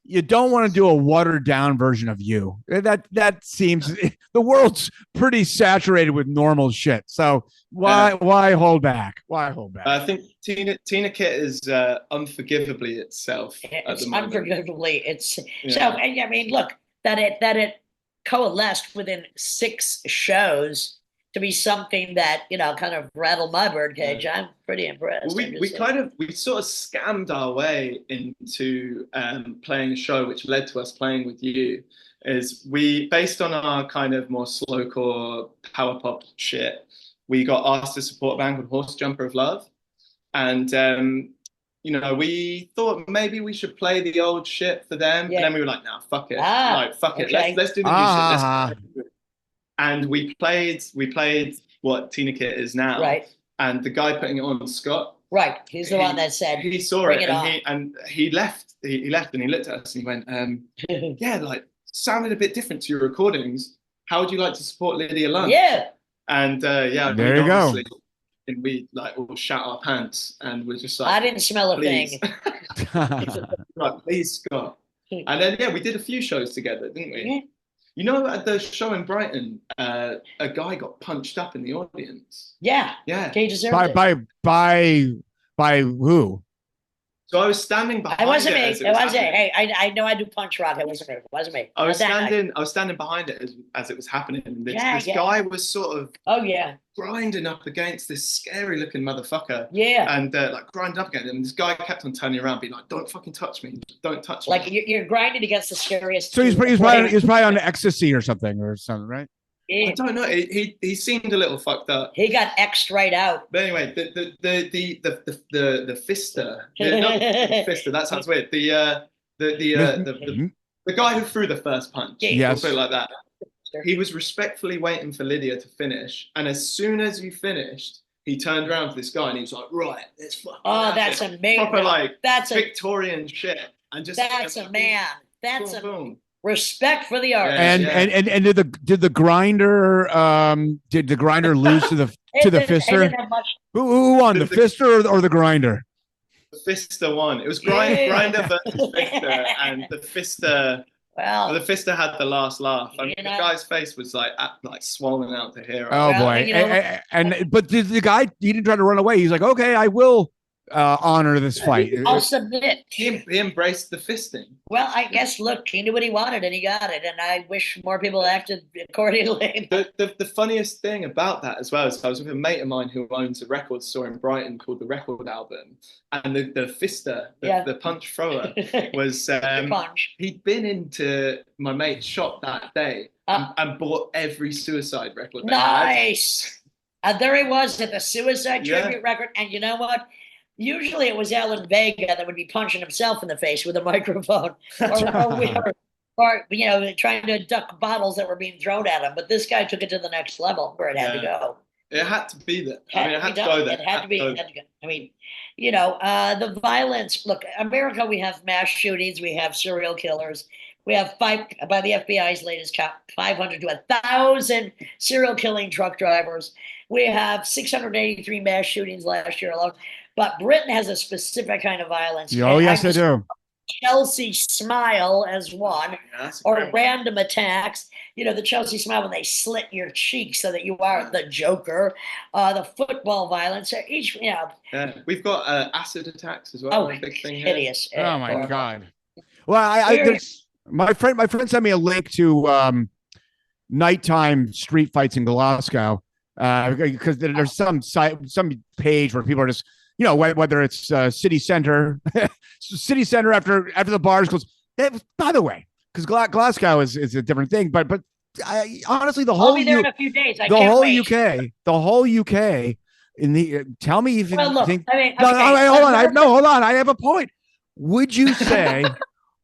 you don't want to do a watered down version of you. That seems the world's pretty saturated with normal shit. So why hold back? Why hold back? I think Tina Kit is unforgivably itself. It's unforgivably. So I mean, look, that it coalesced within 6 shows to be something that kind of rattled my birdcage. I'm pretty impressed. Well, we sort of scammed our way into playing a show, which led to us playing with you. Is we, based on our kind of more slowcore power pop shit, we got asked to support a band called Horse Jumper of Love, and we thought maybe we should play the old shit for them, and then we were like, nah, fuck it, fuck it, let's do the new shit. And we played what Tina Kit is now. Right. And the guy putting it on, Scott. Right. He's the one that said he saw it and he left. He left and he looked at us and he went, yeah, like sounded a bit different to your recordings. How would you like to support Lydia Lunch? Yeah. And there you go. And we like all shat our pants and we're just like, I didn't smell a thing. Like, please, Scott. And then we did a few shows together, didn't we? Yeah. You know, at the show in Brighton, a guy got punched up in the audience. Yeah. He deserved it. By who? So I was standing behind. It wasn't me. It wasn't. Hey, I know I do punch rock. It wasn't me. I was standing behind it as it was happening. And this guy was sort of grinding up against this scary looking motherfucker. Yeah. And like grinding up against him. And this guy kept on turning around, being like, "Don't fucking touch me! Don't touch me!" Like you're grinding against the scariest. So he's probably on ecstasy or something, right? I don't know. He seemed a little fucked up. He got X'd right out. But anyway, the fister, not the fister. That sounds weird. The guy who threw the first punch. Yes. We'll put it like that. He was respectfully waiting for Lydia to finish, and as soon as you finished, he turned around to this guy and he was like, "Right, let's fucking." Oh, that's amazing. Proper like Victorian shit, and just that's a man. That's a boom. Respect for the artist. And did the grinder lose to the fister? Who won, the fister or the grinder? The fister won. It was grinder versus fister, and the fister. Well, the fister had the last laugh. I mean, the guy's face was like swollen out to here. Oh boy! But the guy, he didn't try to run away. He's like, okay, I will honor this fight. I'll submit. He embraced the fisting. Well, I guess, look, he knew what he wanted and he got it. And I wish more people acted accordingly. The funniest thing about that as well is I was with a mate of mine who owns a record store in Brighton called The Record Album. And the fister, the punch thrower, was he'd been into my mate's shop that day and bought every Suicide record. Nice. And there he was at the Suicide tribute record. And you know what? Usually it was Alan Vega that would be punching himself in the face with a microphone, or trying to duck bottles that were being thrown at him. But this guy took it to the next level where it had to go. It had to be there. It had to go there. It had to be. I mean, the violence. Look, America. We have mass shootings. We have serial killers. We have by the FBI's latest count, 500 to 1,000 serial killing truck drivers. We have 683 mass shootings last year alone. But Britain has a specific kind of violence. Oh, yes, they do. Chelsea smile as one, or random attacks. The Chelsea smile when they slit your cheek so that you are the Joker. The football violence. Each, Yeah, we've got acid attacks as well. Oh, big thing hideous. Here. Oh my God. Well, my friend sent me a link to nighttime street fights in Glasgow because there's some page where people are just, whether it's city center after the bars close. By the way, because Glasgow is a different thing, but honestly, I'll be there in a few days. The whole UK. Tell me if you think. Hold on. I have a point. Would you say?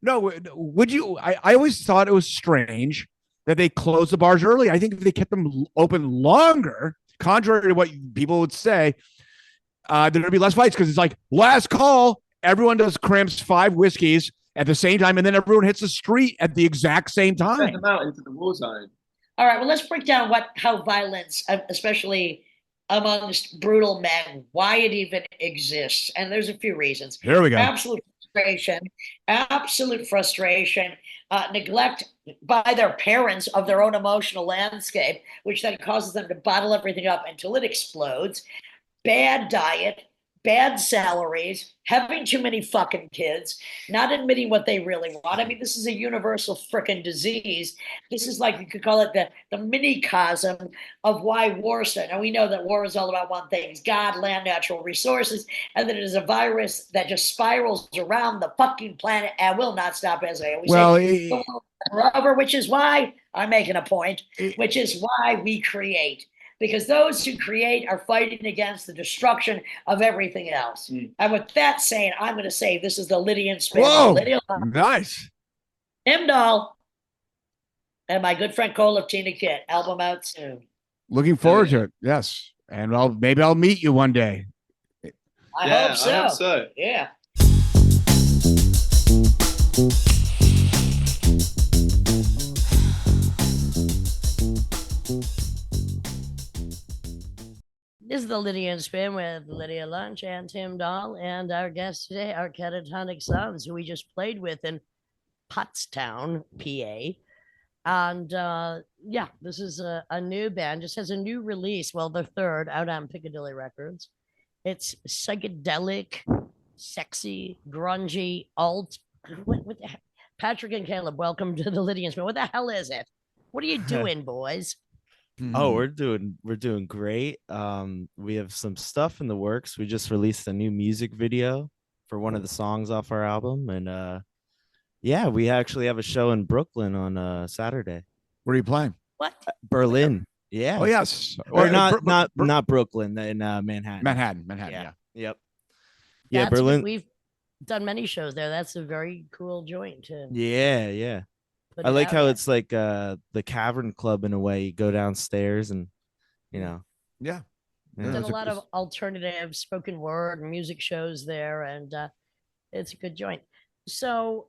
No, would you? I always thought it was strange that they closed the bars early. I think if they kept them open longer, contrary to what people would say, there'd be less fights because it's like last call. Everyone does cramps 5 whiskeys at the same time, and then everyone hits the street at the exact same time. Send them out into the war zone. All right. Well, let's break down how violence, especially amongst brutal men, why it even exists. And there's a few reasons. Here we go. Absolute frustration, neglect by their parents of their own emotional landscape, which then causes them to bottle everything up until it explodes. Bad diet, bad salaries, having too many fucking kids, not admitting what they really want. I mean, this is a universal frickin' disease. This is like, you could call it the mini-cosm of why war started. Now, we know that war is all about one thing: it's God, land, natural resources, and that it is a virus that just spirals around the fucking planet and will not stop, as I always say. Forever, which is why I'm making a point, which is why we create. Because those who create are fighting against the destruction of everything else. And with that saying, I'm going to say this is the Lydian Spin. Whoa, nice. Tim Dahl and my good friend Cole of Tina Kit. Album out soon. Looking forward to it. Yes. And maybe I'll meet you one day. I hope so. I hope so. Yeah. This is the Lydian Spin with Lydia Lunch and Tim Dahl, and our guests today are Catatonic Suns, who we just played with in Pottstown, PA. And this is a new band, just has a new release. Well, the third out on Piccadilly Records. It's psychedelic, sexy, grungy, alt. What the heck? Patrick and Caleb, welcome to the Lydian Spin. What the hell is it? What are you doing, boys? Oh, we're doing great. We have some stuff in the works. We just released a new music video for one of the songs off our album, and we actually have a show in Brooklyn on Saturday. Where are you playing? What? Berlin. Yeah. Oh yes. Or not Brooklyn, in Manhattan. Manhattan. Yeah. Yep. Yeah, Berlin. We've done many shows there. That's a very cool joint too. Yeah. I like how it's like the Cavern Club in a way. You go downstairs and, Yeah. We've done a lot of alternative spoken word music shows there, and it's a good joint. So,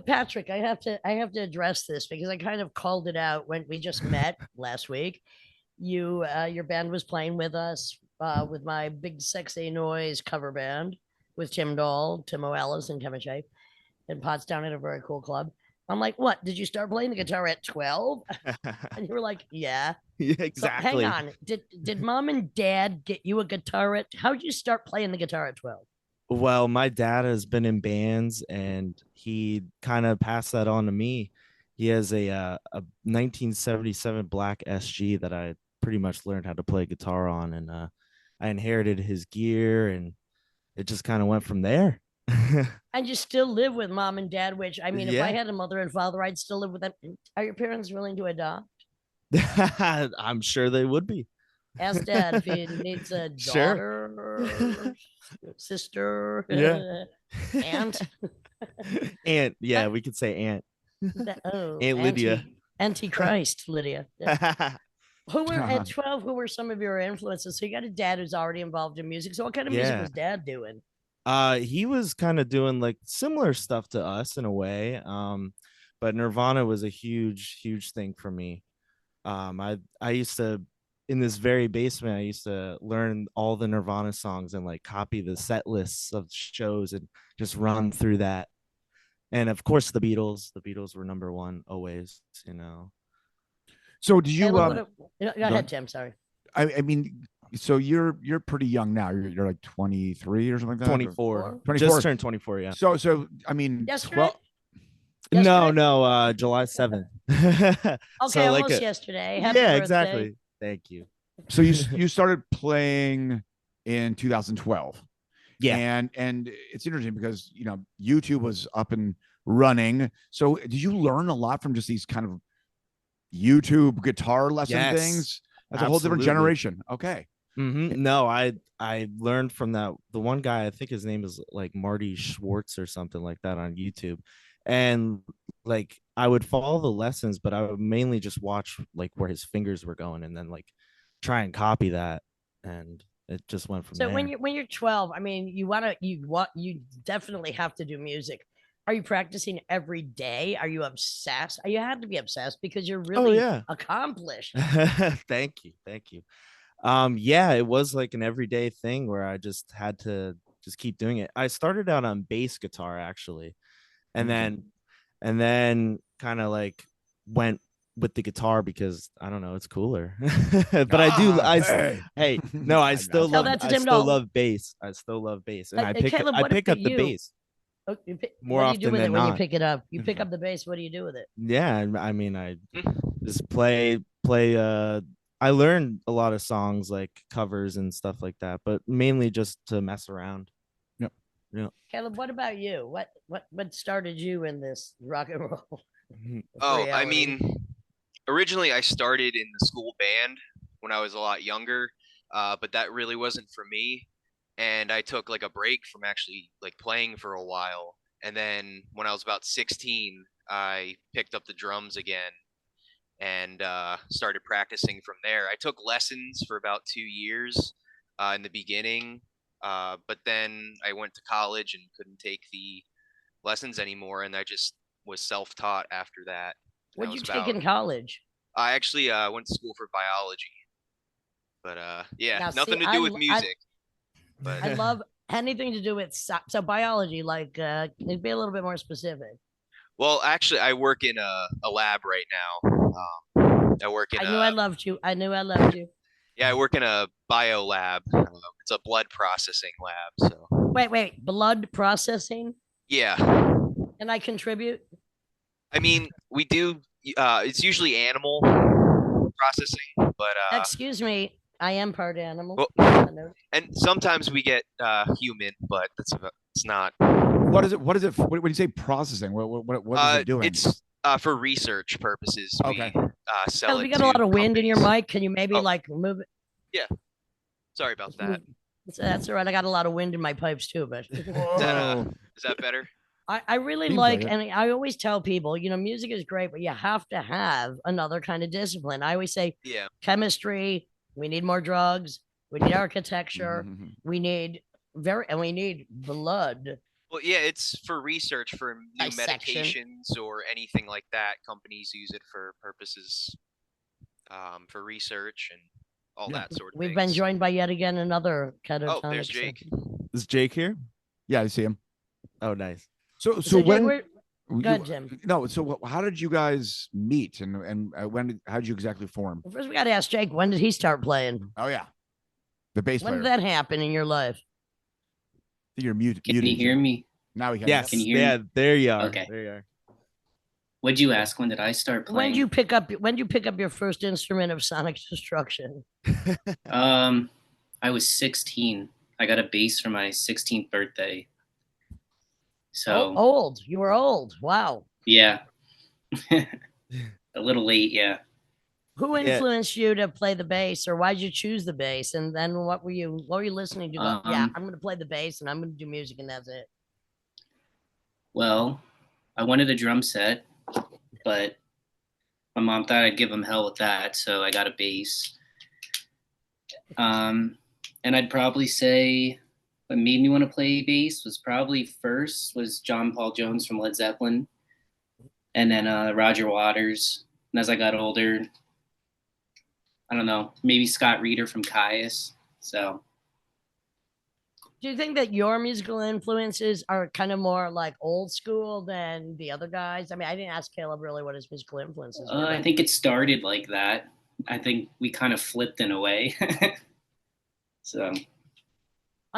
Patrick, I have to address this because I kind of called it out when we just met last week. Your band was playing with us with my Big Sexy Noise cover band with Tim Dahl, Timo Ellis, and Kevin Shea in Pottstown at a very cool club. I'm like, what? Did you start playing the guitar at 12? And you were like, yeah. Yeah, exactly. So hang on. Did mom and dad get you a guitar at? How did you start playing the guitar at 12? Well, my dad has been in bands, and he kind of passed that on to me. He has a 1977 black SG that I pretty much learned how to play guitar on, and I inherited his gear, and it just kind of went from there. And you still live with mom and dad, which, I mean, if I had a mother and father, I'd still live with them. Are your parents willing to adopt? I'm sure they would be. Ask dad if he needs a daughter, sister, aunt. Aunt, yeah, we could say aunt. Aunt Lydia. Antichrist, Lydia. Yeah. Who were at 12? Who were some of your influences? So you got a dad who's already involved in music. So what kind of music Yeah. was dad doing? He was kind of doing like similar stuff to us in a way. But Nirvana was a huge thing for me. I used to, in this very basement, I used to learn all the Nirvana songs and like copy the set lists of shows and just run through that. And of course the Beatles. The Beatles were number one always, you know. So did you Go ahead, Tim. Sorry. I mean, so you're pretty young now. You're like 23 or something like that. 24. 24. Just turned 24, yeah. So I mean, Yesterday? No, July 7th. Okay, So, like almost yesterday. Happy yeah, birthday. exactly. Thank you. So you started playing in 2012. Yeah. And it's interesting because, you know, YouTube was up and running. So did you learn a lot from just these kind of YouTube guitar lesson things? That's a whole different generation. Okay. No, I learned from that. The one guy, I think his name is like Marty Schwartz or something like that on YouTube. And like I would follow the lessons, but I would mainly just watch like where his fingers were going and then like try and copy that. And it just went from there. So when you're 12, I mean, you definitely have to do music. Are you practicing every day? Are you obsessed? You had to be obsessed because you're really accomplished. Thank you. Yeah, it was like an everyday thing where I just had to just keep doing it. I started out on bass guitar actually, and then kind of like went with the guitar because I don't know, it's cooler. But I still love bass. I still love bass, and I pick up the bass. More what do you do with it when not. you pick it up? You pick up the bass. What do you do with it? Yeah, I mean, I just play. I learned a lot of songs like covers and stuff like that, but mainly just to mess around. Yep. Yeah. Caleb, what about you? What started you in this rock and roll? I mean, originally I started in the school band when I was a lot younger, but that really wasn't for me. And I took like a break from actually like playing for a while. And then when I was about 16, I picked up the drums again and started practicing from there. I took lessons for about 2 years in the beginning, but then I went to college and couldn't take the lessons anymore, and I just was self-taught after that. What did you take in college? I actually went to school for biology, but Now, nothing to do with music. But I love anything to do with so biology. Like, be a little bit more specific. Well, actually, I work in a lab right now. I work in. I knew I loved you. I knew I loved you. Yeah, I work in a bio lab. It's a blood processing lab. So. Wait, blood processing? Yeah. And I contribute? I mean, we do. It's usually animal processing, but. Excuse me. I am part animal. Well, and sometimes we get human, but it's not. What is it? What when you say processing? What is it doing? It's for research purposes. Okay. We sell it. We got a lot of wind in your mic. Can you maybe like move it? Yeah. Sorry about that. That's all right. I got a lot of wind in my pipes too, but is that better? I really like, and I always tell people, you know, music is great, but you have to have another kind of discipline. I always say, chemistry. We need more drugs. We need architecture. We need blood. Well, yeah, it's for research for new medications or anything like that. Companies use it for purposes, for research and all that sort of thing. We've been joined by yet again another catatonic. Oh, there's Jake. Is Jake here? Yeah, I see him. Oh, nice. So when? Jake, go ahead, Jim. No, so how did you guys meet, and how did you exactly form? Well, first, we got to ask Jake. When did he start playing? Oh yeah, the bass player. When did that happen in your life? You're muted. Can you hear me? Now we can. Yes. Can you hear me? There you are. Okay. There you are. What'd you ask? When did I start playing? When did you pick up your first instrument of sonic destruction? I was 16. I got a bass for my 16th birthday. So old. You were old. Wow. Yeah. A little late, yeah. Who influenced you to play the bass, or why did you choose the bass? And then what were you listening to? I'm going to play the bass and I'm going to do music, and that's it. Well, I wanted a drum set, but my mom thought I'd give him hell with that, so I got a bass. And I'd probably say what made me want to play bass was probably first was John Paul Jones from Led Zeppelin, and then Roger Waters. And as I got older, I don't know, maybe Scott Reeder from Caius. So Do you think that your musical influences are kind of more like old school than the other guys? I mean, I didn't ask Caleb really what his musical influences were. I think it started like that. I think we kind of flipped in a way. So,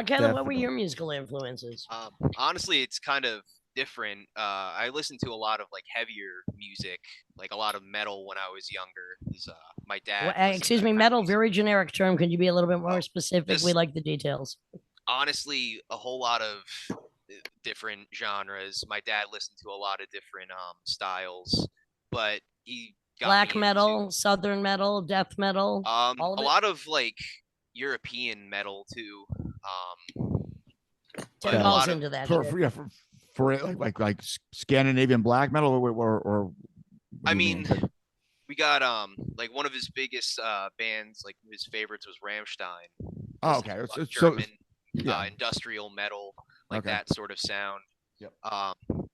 Caleb, what were your musical influences? Honestly, it's kind of different. I listened to a lot of like heavier music, like a lot of metal when I was younger. My dad. Excuse me, metal, very generic term. Can you be a little bit more specific? We like the details. Honestly, a whole lot of different genres. My dad listened to a lot of different styles, but he got black metal, southern metal, death metal. A lot of like European metal too. Tim falls into that. For like Scandinavian black metal or I mean, we got like one of his biggest bands, like his favorites was Rammstein. Oh, okay. German industrial metal, like that sort of sound. Yep.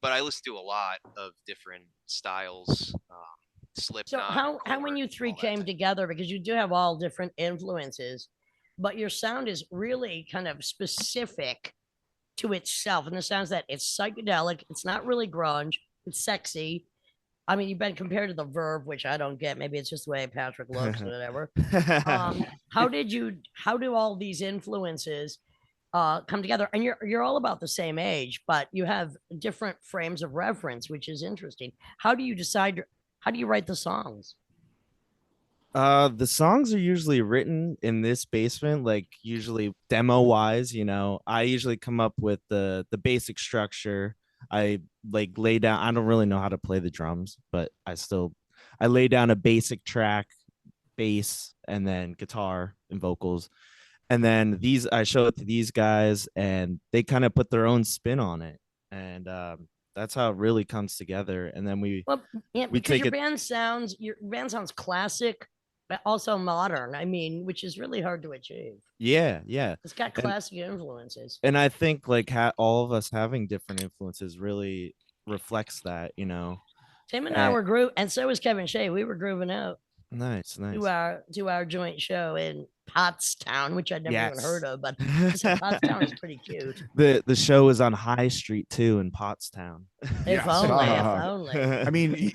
But I listen to a lot of different styles. Slipknot. So how when you three came together, because you do have all different influences, but your sound is really kind of specific to itself, in the sense that it's psychedelic, it's not really grunge, it's sexy. I mean, you've been compared to the Verve, which I don't get. Maybe it's just the way Patrick looks or whatever. How do all these influences come together? And you're all about the same age, but you have different frames of reference, which is interesting. How do you decide? How do you write the songs? The songs are usually written in this basement, like usually demo wise. I usually come up with the basic structure. I like lay down. I don't really know how to play the drums, but I lay down a basic track, bass, and then guitar and vocals, and then I show it to these guys, and they kind of put their own spin on it, and that's how it really comes together. And then we because your band sounds classic, but also modern. I mean, which is really hard to achieve. Yeah. It's got classic influences. And I think like all of us having different influences really reflects that, Tim and I were grooving, and so was Kevin Shea. We were grooving out. Nice. To our joint show in Pottstown, which I'd never even heard of, but Pottstown is pretty cute. The show is on High Street too in Pottstown. If only. I mean,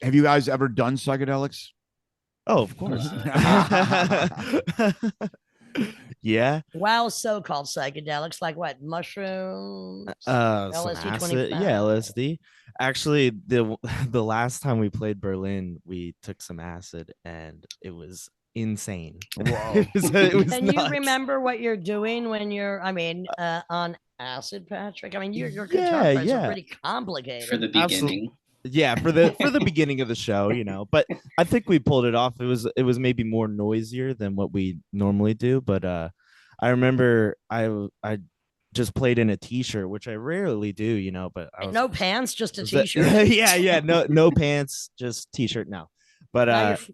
have you guys ever done psychedelics? Oh, of course. Yeah. Wow, so-called psychedelics, like what? Mushrooms? LSD 25? Yeah, LSD. Actually, the last time we played Berlin, we took some acid, and it was insane. Whoa. it was Can nuts. you remember what you're doing when you're, on acid, Patrick? I mean, your guitar parts are pretty complicated. For the beginning. Yeah, for the beginning of the show, but I think we pulled it off. It was maybe more noisier than what we normally do, but I remember I just played in a t-shirt, which I rarely do, but no pants, just a t-shirt. yeah, no pants, just t-shirt now. But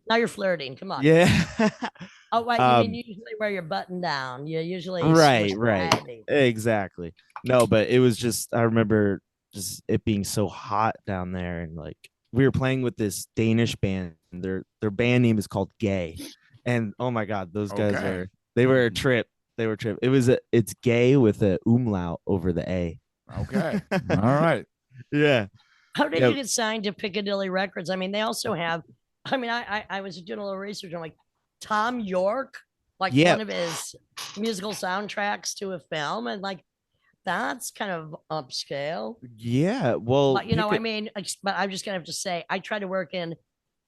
now you're flirting. Come on. Yeah. Oh wait, you mean you usually wear your button down? You usually right. Exactly. No, but it was just, I remember just it being so hot down there, and like we were playing with this Danish band. Their band name is called Gay, and oh my god, those guys were a trip. They were a trip. It's Gay with a umlaut over the A. Okay. All right. Yeah. How did you get signed to Piccadilly Records? I mean, they also have. I mean, I was doing a little research. I'm like, Tom York, like one of his musical soundtracks to a film, and like. That's kind of upscale. Yeah, well, but but I'm just gonna have to say, I try to work in.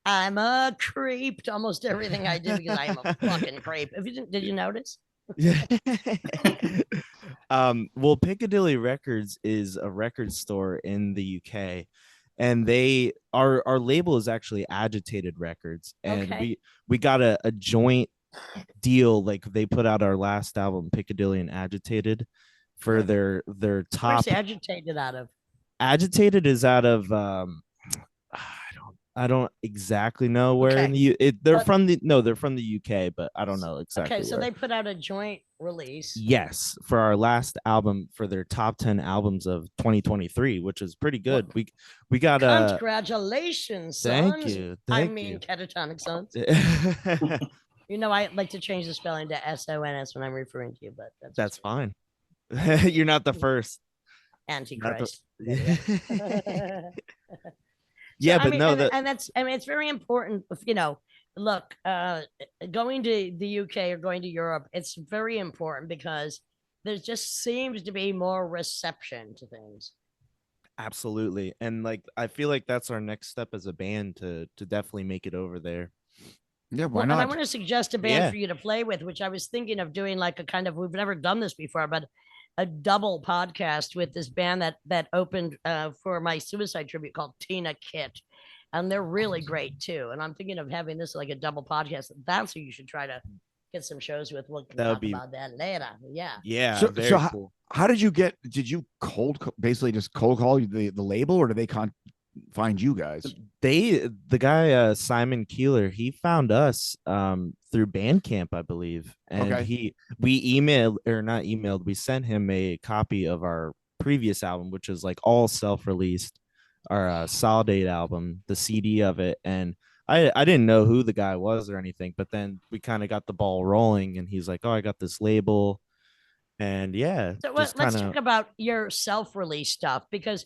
I'm a creep to almost everything I do because I am a fucking creep. Did you notice? Yeah. Well, Piccadilly Records is a record store in the UK, and our label is actually Agitated Records, and we got a joint deal. Like they put out our last album, Piccadilly and Agitated. For their top. Where's Agitated out of? Agitated is out of I I don't exactly know where in Okay. the they're But from they're from the UK, but I don't know exactly okay, so where. they put out a joint release. Yes, for our last album, for their top 10 albums of 2023, which is pretty Well, good. We got congratulations, thank sons. you. I Thank mean, you. Catatonic Suns. I like to change the spelling to SONS when I'm referring to you, but That's fine. You're not the first. Antichrist. So Yeah, I but mean, no, and that's I mean, it's very important. Look, going to the UK or going to Europe, it's very important because there just seems to be more reception to things. absolutely. And like I feel like that's our next step as a band to definitely make it over there. Yeah, why Well, and I not? want to suggest a band Yeah. for you to play with, which I was thinking of doing like a kind of we've never done this before, but a double podcast with this band that opened for my suicide tribute called Tina Kit. And they're really great too. And I'm thinking of having this like a double podcast. That's who you should try to get some shows with. We can That would talk be about that later. Yeah. yeah, So very how, cool. how did you get? Did you basically just cold call the label, or did they find you guys? The guy Simon Keeler, he found us through Bandcamp, I believe. And Okay. we emailed, or not emailed, we sent him a copy of our previous album, which is like all self-released, our Solidate album, the CD of it. And I didn't know who the guy was or anything, but then we kind of got the ball rolling and he's like, "Oh, I got this label." And yeah, So just let's kind talk of about your self-release stuff because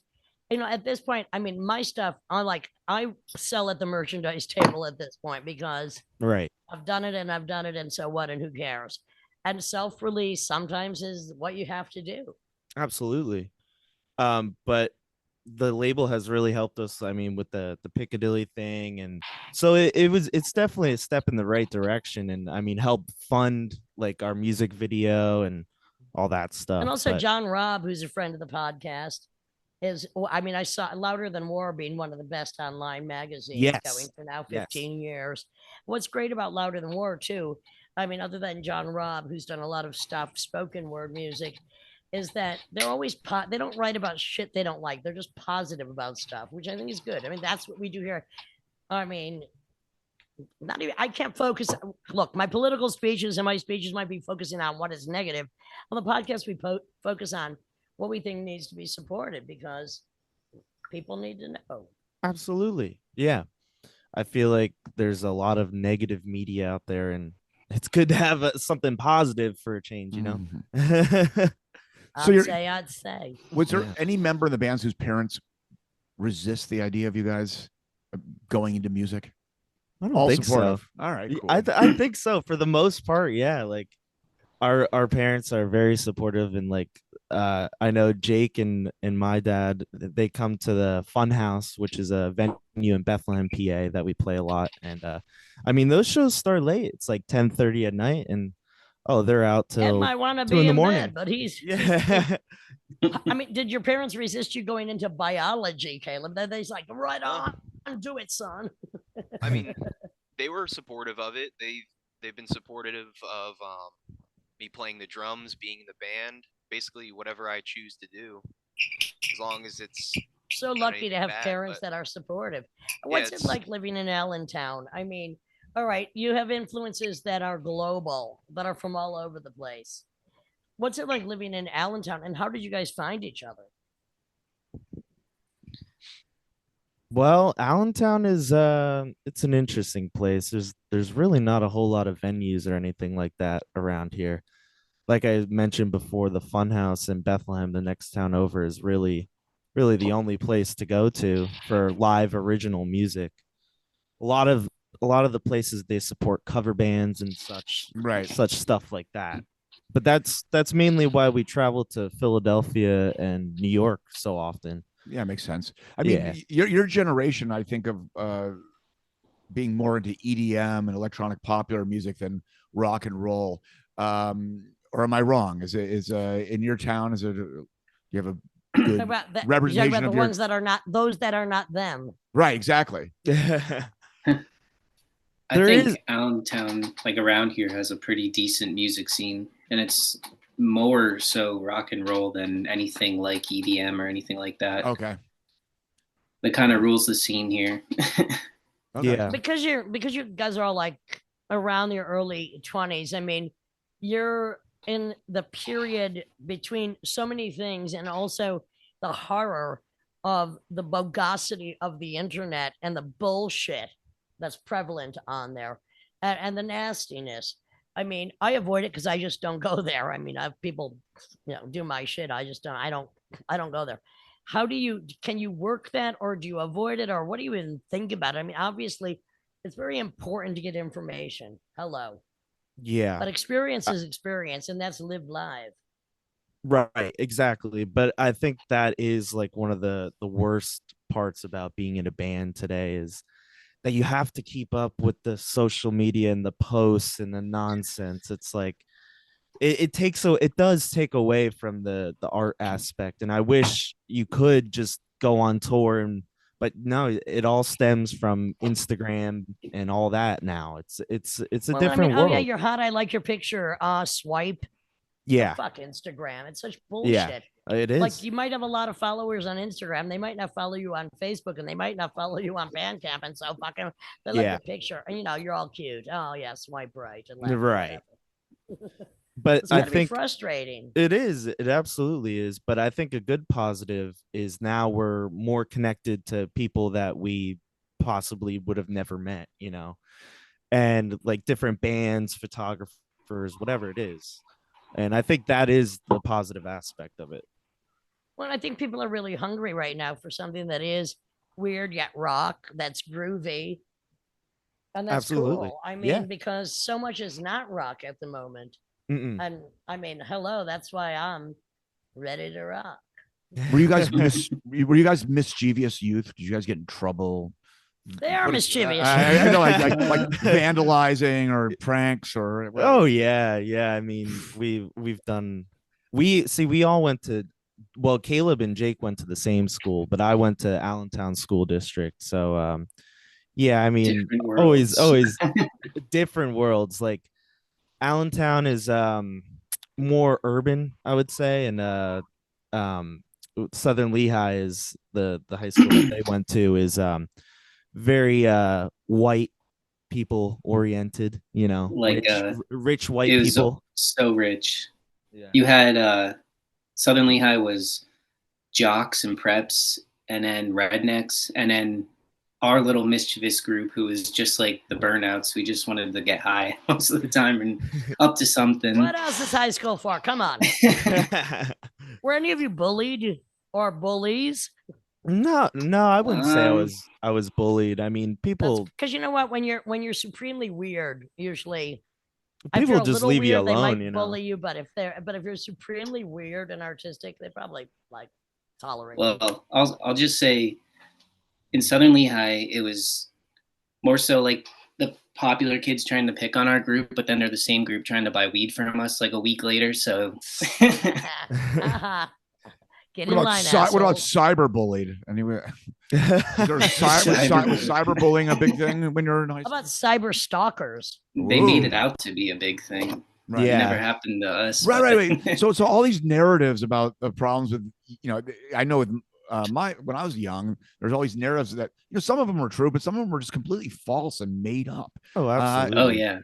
at this point, I mean, my stuff, I sell at the merchandise table at this point because right. I've done it and I've done it and so what and who cares? And self-release sometimes is what you have to do. Absolutely. But the label has really helped us, I mean, with the Piccadilly thing, and so it's definitely a step in the right direction, and I mean help fund like our music video and all that And stuff. also But John Robb, who's a friend of the podcast, I mean, I saw Louder Than War being one of the best online magazines going yes, for now yes, 15 years. What's great about Louder Than War too, I mean, other than John Robb, who's done a lot of stuff, spoken word music, is that they're always they don't write about shit they don't like. They're just positive about stuff, which I think is good. I mean, that's what we do here. I mean, not even I can't focus. Look, my political speeches and my speeches might be focusing on what is negative. On the podcast, we focus on what we think needs to be supported because people need to know. absolutely. Yeah. I feel like there's a lot of negative media out there, and it's good to have something positive for a change, you know? Mhm. So I'd say. was there Yeah. any member of the bands whose parents resist the idea of you guys going into music? I don't All think so. supportive. All right, cool. I think so for the most part. Yeah, like our parents are very supportive, and like I know Jake and my dad, they come to the Fun House, which is a venue in Bethlehem, PA, that we play a lot. And I mean, those shows start late. It's like 10:30 at night, and oh, they're out Ed till might want to 2 in be the in morning. bed, but he's. Yeah. I mean, did your parents resist you going into biology, Caleb? He's like, right on, do it, son. I mean, they were supportive of it. They've been supportive of me playing the drums, being in the band, basically whatever I choose to do, as long as it's So not lucky to anything have bad. parents But that are supportive. yeah, What's it like living in Allentown? I mean, all right, you have influences that are global, that are from all over the place. What's it like living in Allentown, and how did you guys find each other? Well, Allentown is it's an interesting place. There's really not a whole lot of venues or anything like that around here. Like I mentioned before, the Funhouse in Bethlehem, the next town over, is really the only place to go to for live original music. A lot of a lot of the places they support cover bands and Right. such stuff like that. But that's mainly why we travel to Philadelphia and New York so often. Yeah, makes sense. I mean, Yeah. your generation, I think of being more into EDM and electronic popular music than rock and roll. Or am I wrong? Is in your town? Is it? You have a good About that, representation about the of your ones that are not those that are not them. right? Exactly. I There think is- Allentown, like around here, has a pretty decent music scene, and it's more so rock and roll than anything like EDM or anything like that. Okay. That kind of rules the scene here. Okay. Yeah. Because you guys are all like around your early 20s. I mean, you're in the period between so many things, and also the horror of the bogosity of the internet and the bullshit that's prevalent on there, and the nastiness. I mean, I avoid it because I just don't go there. I mean, I have people, do my shit. I just don't. I don't go there. How do you can you work that, or do you avoid it, or what do you even think about it? I mean, obviously, it's very important to get information. Hello, Yeah. but experience is experience, and that's lived live. Right, exactly. But I think that is like one of the worst parts about being in a band today is that you have to keep up with the social media and the posts and the nonsense. It's like it does take away from the art aspect. And I wish you could just go on tour but no, it all stems from Instagram and all that now. It's a Well, I mean, different oh yeah, world. you're hot. I like your picture. Swipe the Yeah, fuck Instagram. It's such yeah, bullshit. it Like is. you might have a lot of followers on Instagram. They might not follow you on Facebook, and they might not follow you on Bandcamp. And so fucking they like Yeah, the picture, and you're all cute. Oh yeah, swipe right and left, right. whatever. But It's I got to be think frustrating. it is. It absolutely is. But I think a good positive is now we're more connected to people that we possibly would have never met, and like different bands, photographers, whatever it is. And I think that is the positive aspect of it. Well, I think people are really hungry right now for something that is weird yet rock, that's groovy, and that's Absolutely. cool. I Yeah. mean, because so much is not rock at the moment. Mm-mm. And I mean, hello, that's why I'm ready to rock. Were you guys were you guys mischievous youth? Did you guys get in trouble? They are mischievous. I know, like vandalizing or pranks or whatever. Oh yeah, yeah. I mean, we've done. We all went to. Well, Caleb and Jake went to the same school, but I went to Allentown School District. So, yeah. I mean, Different always, worlds. always different worlds. Like Allentown is more urban, I would say, and um Southern Lehigh is the high school that they went to is very white people oriented, Like rich white it was people. so rich. Yeah. You had Southern Lehigh was jocks and preps, and then rednecks, and then our little mischievous group who was just like the burnouts. We just wanted to get high most of the time and up to something. What else is high school for? Come on. Were any of you bullied or bullies? No, I wouldn't say I was bullied. I mean, people Because you know what, when you're supremely weird, usually if people you're a just little leave you weird, they alone, might bully you. But if you're supremely weird and artistic, they probably like tolerate you. Well, I'll just say, in Southern Lehigh, it was more so like the popular kids trying to pick on our group, but then they're the same group trying to buy weed from us like a week later. So Get in line, assholes. What about cyberbullied? Anyway, was cyberbullying a big thing when you're in high How school? about cyber stalkers? they made it out to be a big thing. Right. It never happened to us. Right. So all these narratives about the problems with, I know with when I was young, there's all these narratives that, some of them were true, but some of them were just completely false and made up. Oh, absolutely. Oh yeah.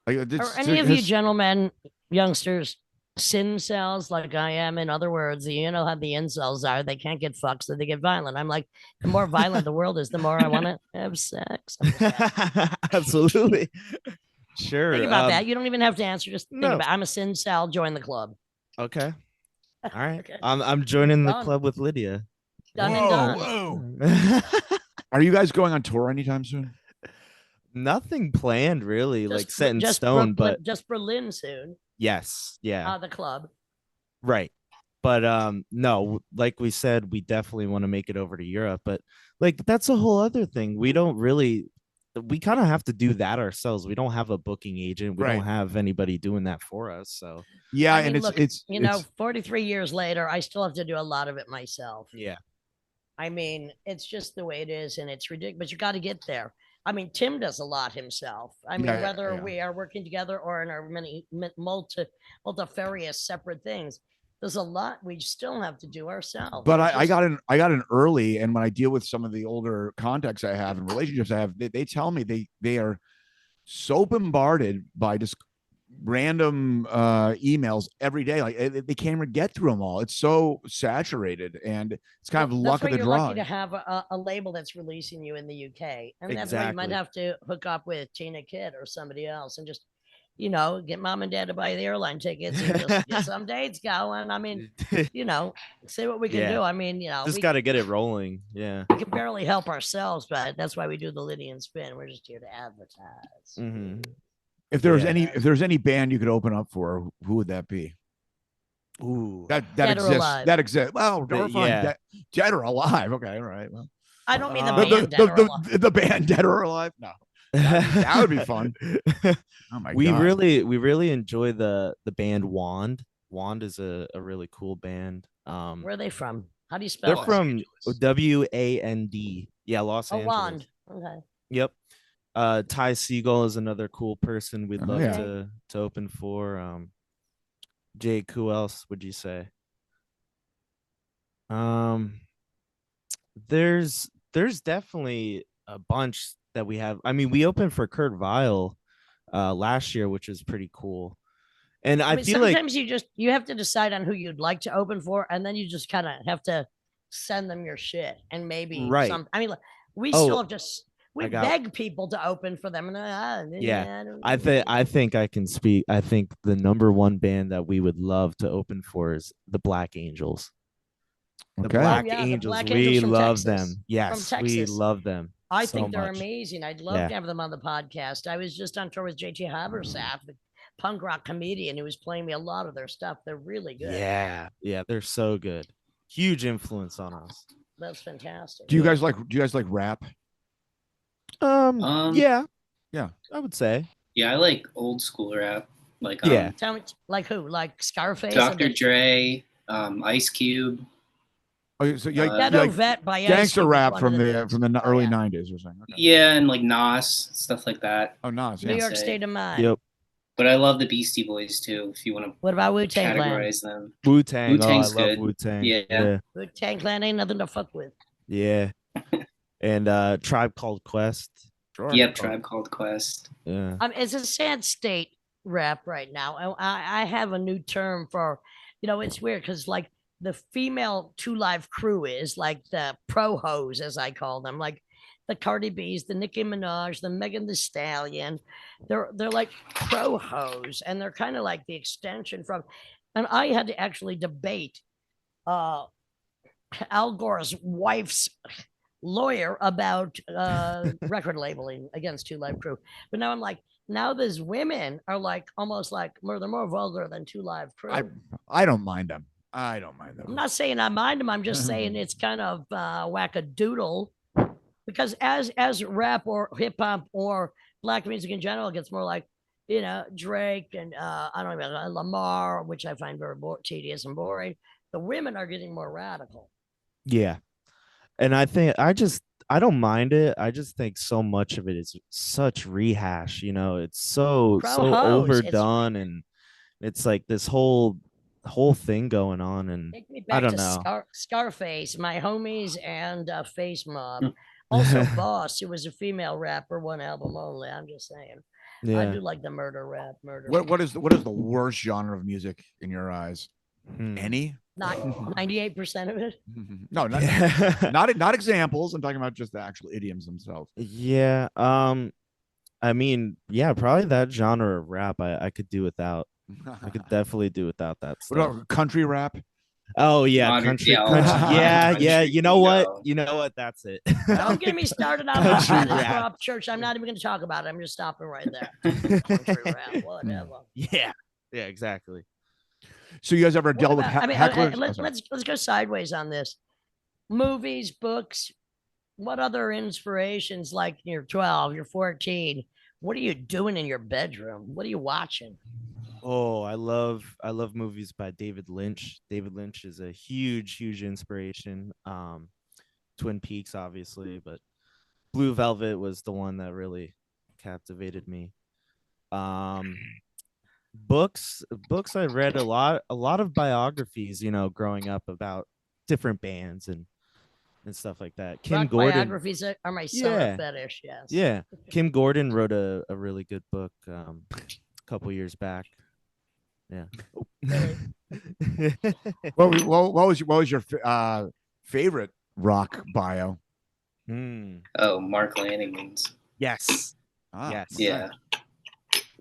Are any of you gentlemen, youngsters, sin cells like I am? In other words, you know how the incels are. They can't get fucked, so they get violent. I'm like, the more violent the world is, the more I want to have sex. Absolutely. Sure. Think about that. You don't even have to answer. Just think No. about it. I'm a sin cell. Join the club. Okay. All right. Okay. I'm joining the Done. club with Lydia. Done and done. Whoa. Are you guys going on tour anytime soon? Nothing planned really, like set in just stone, Brooklyn, but just Berlin soon. yes, yeah. The club. Right. But no, like we said, we definitely want to make it over to Europe, but like that's a whole other thing. We kind of have to do that ourselves. We don't have a booking agent. We don't have anybody doing that for us. So yeah, I mean, and look, it's 43 years later, I still have to do a lot of it myself. yeah. I mean, it's just the way it is, and it's ridiculous. But you got to get there. I mean, Tim does a lot himself. I mean, whether we are working together or in our many multifarious separate things, there's a lot we still have to do ourselves. But I got in early, and when I deal with some of the older contacts I have and relationships I have, they tell me they are so bombarded by just random emails every day, like they can't even get through them all. It's so saturated, and it's kind of luck of the draw. Lucky to have a label that's releasing you in the UK, and that's why you might have to hook up with Tina Kitt or somebody else and just get mom and dad to buy the airline tickets and just get some dates going. I mean, see what we can do. I mean, just got to get it rolling. Yeah. We can barely help ourselves, but that's why we do the Lydian Spin. We're just here to advertise. Mm-hmm. If there's any band you could open up for, who would that be? Ooh, that exists. That exists. Well, dead or alive. Okay, all right. Well, I don't mean the band dead or alive. The band Dead or Alive. No. That would be fun. Oh my god. We really enjoy the band Wand. Wand is a really cool band. Where are they from? How do you spell it? They're from WAND. Yeah, Los Angeles. Wand. Okay. Yep. Ty Segall is another cool person we'd love to open for. Jake, who else would you say? There's definitely a bunch that we have. I mean, we opened for Kurt Vile last year, which is pretty cool. And I feel sometimes you have to decide on who you'd like to open for, and then you just kind of have to send them your shit, and maybe some. I mean, we still have to. We beg people to open for them. I think I can speak. I think the number one band that we would love to open for is the Black Angels. The Black Angels. We love them. Yes, we love them. I think they're amazing. I'd love to have them on the podcast. I was just on tour with JT Habersaf, the punk rock comedian who was playing me a lot of their stuff. They're really good. Yeah, they're so good. Huge influence on us. That's fantastic. Do you guys like rap? Yeah, I would say. Yeah, I like old school rap. Like tell me, like who? Like Scarface, Dr. Dre, Ice Cube. Oh, so you like Vet by gangster rap from the early '90s or something. Okay. Yeah, and like Nas, stuff like that. Oh, Nas, New York State of Mind. Yep. But I love the Beastie Boys too. If you want to, what about Wu-Tang categorize Clan? them? Wu-Tang. Wu-Tang's I love good. Wu-Tang. Yeah. Wu-Tang Clan ain't nothing to fuck with. Yeah. And Tribe Called Quest. Sure. Yep, Tribe Called Quest. Yeah. It's a sad state rap right now. I have a new term for, it's weird because like the female Two Live crew is like the pro hoes, as I call them, like the Cardi B's, the Nicki Minaj, the Megan Thee Stallion. They're like pro hoes, and they're kind of like the extension from. And I had to actually debate Al Gore's wife's lawyer about record labeling against Two Live Crew. But now I'm like, now these women are like almost like they're more vulgar than Two Live Crew. I don't mind them. I'm not saying I mind them. I'm just saying it's kind of wackadoodle, because as rap or hip hop or black music in general gets more like, Drake and I don't know, Lamar, which I find very tedious and boring. The women are getting more radical. Yeah. And I think I don't mind it. I just think so much of it is such rehash, it's so overdone, and it's like this whole thing going on, and take me back I don't to know. Scarface, My Homies, and Face Mob. Also Boss, who was a female rapper, one album only. I'm just saying. Yeah. I do like the murder rap. What is the worst genre of music in your eyes? Any? Not 98% of it. No, not examples. I'm talking about just the actual idioms themselves. Yeah. I mean, yeah, probably that genre of rap I could do without. I could definitely do without that stuff. What about country rap? Oh yeah, country. Yeah. You know what? That's it. Don't get me started on that. Church. I'm not even going to talk about it. I'm just stopping right there. Country rap, whatever. Yeah, exactly. So you guys ever dealt with hecklers? Let's go sideways on this. Movies, books. What other inspirations? Like you're 12, you're 14. What are you doing in your bedroom? What are you watching? Oh, I love movies by David Lynch. David Lynch is a huge inspiration. Twin Peaks, obviously, but Blue Velvet was the one that really captivated me. Books I read a lot of biographies, growing up about different bands and stuff like that. Kim Rock Gordon. biographies are my summer Yeah. fetish. Yes. Yeah. Kim Gordon wrote a really good book a couple years back. Yeah. Really? What was your favorite rock bio? Oh, Mark Lanigan's. Yes. Yes. Yeah.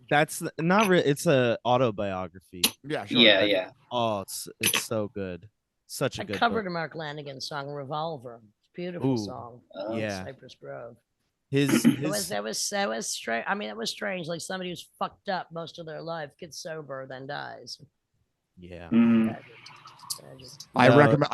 That's not really. It's a autobiography. Yeah. Sure. Yeah. Oh, it's so good. Such a good covered book. a Mark Lanigan song, Revolver. It's a beautiful song. Yeah. Cypress Grove. That was strange. I mean, it was strange. Like somebody who's fucked up most of their life gets sober, then dies. Yeah. I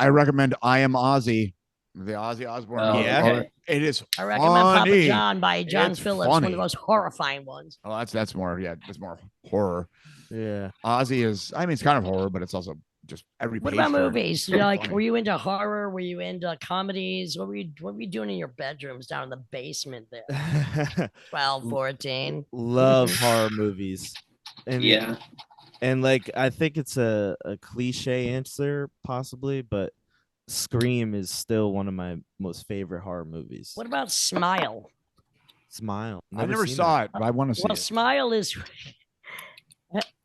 recommend I Am Ozzy, the Ozzy Osbourne. Okay. It is. I recommend funny. Papa John by John Phillips, funny. one of the most horrifying ones. Oh, that's more. Yeah, it's more horror. Yeah. Ozzy is. I mean, it's kind of horror, but it's also just every. What page about turn. movies? Like, were you into horror? Were you into comedies? What were you doing in your bedrooms down in the basement there? 12, 14. Love horror movies. And Yeah. And like I think it's a cliche answer possibly, but Scream is still one of my most favorite horror movies. What about Smile? Smile. I never saw it, but I want to see Well, it. Smile is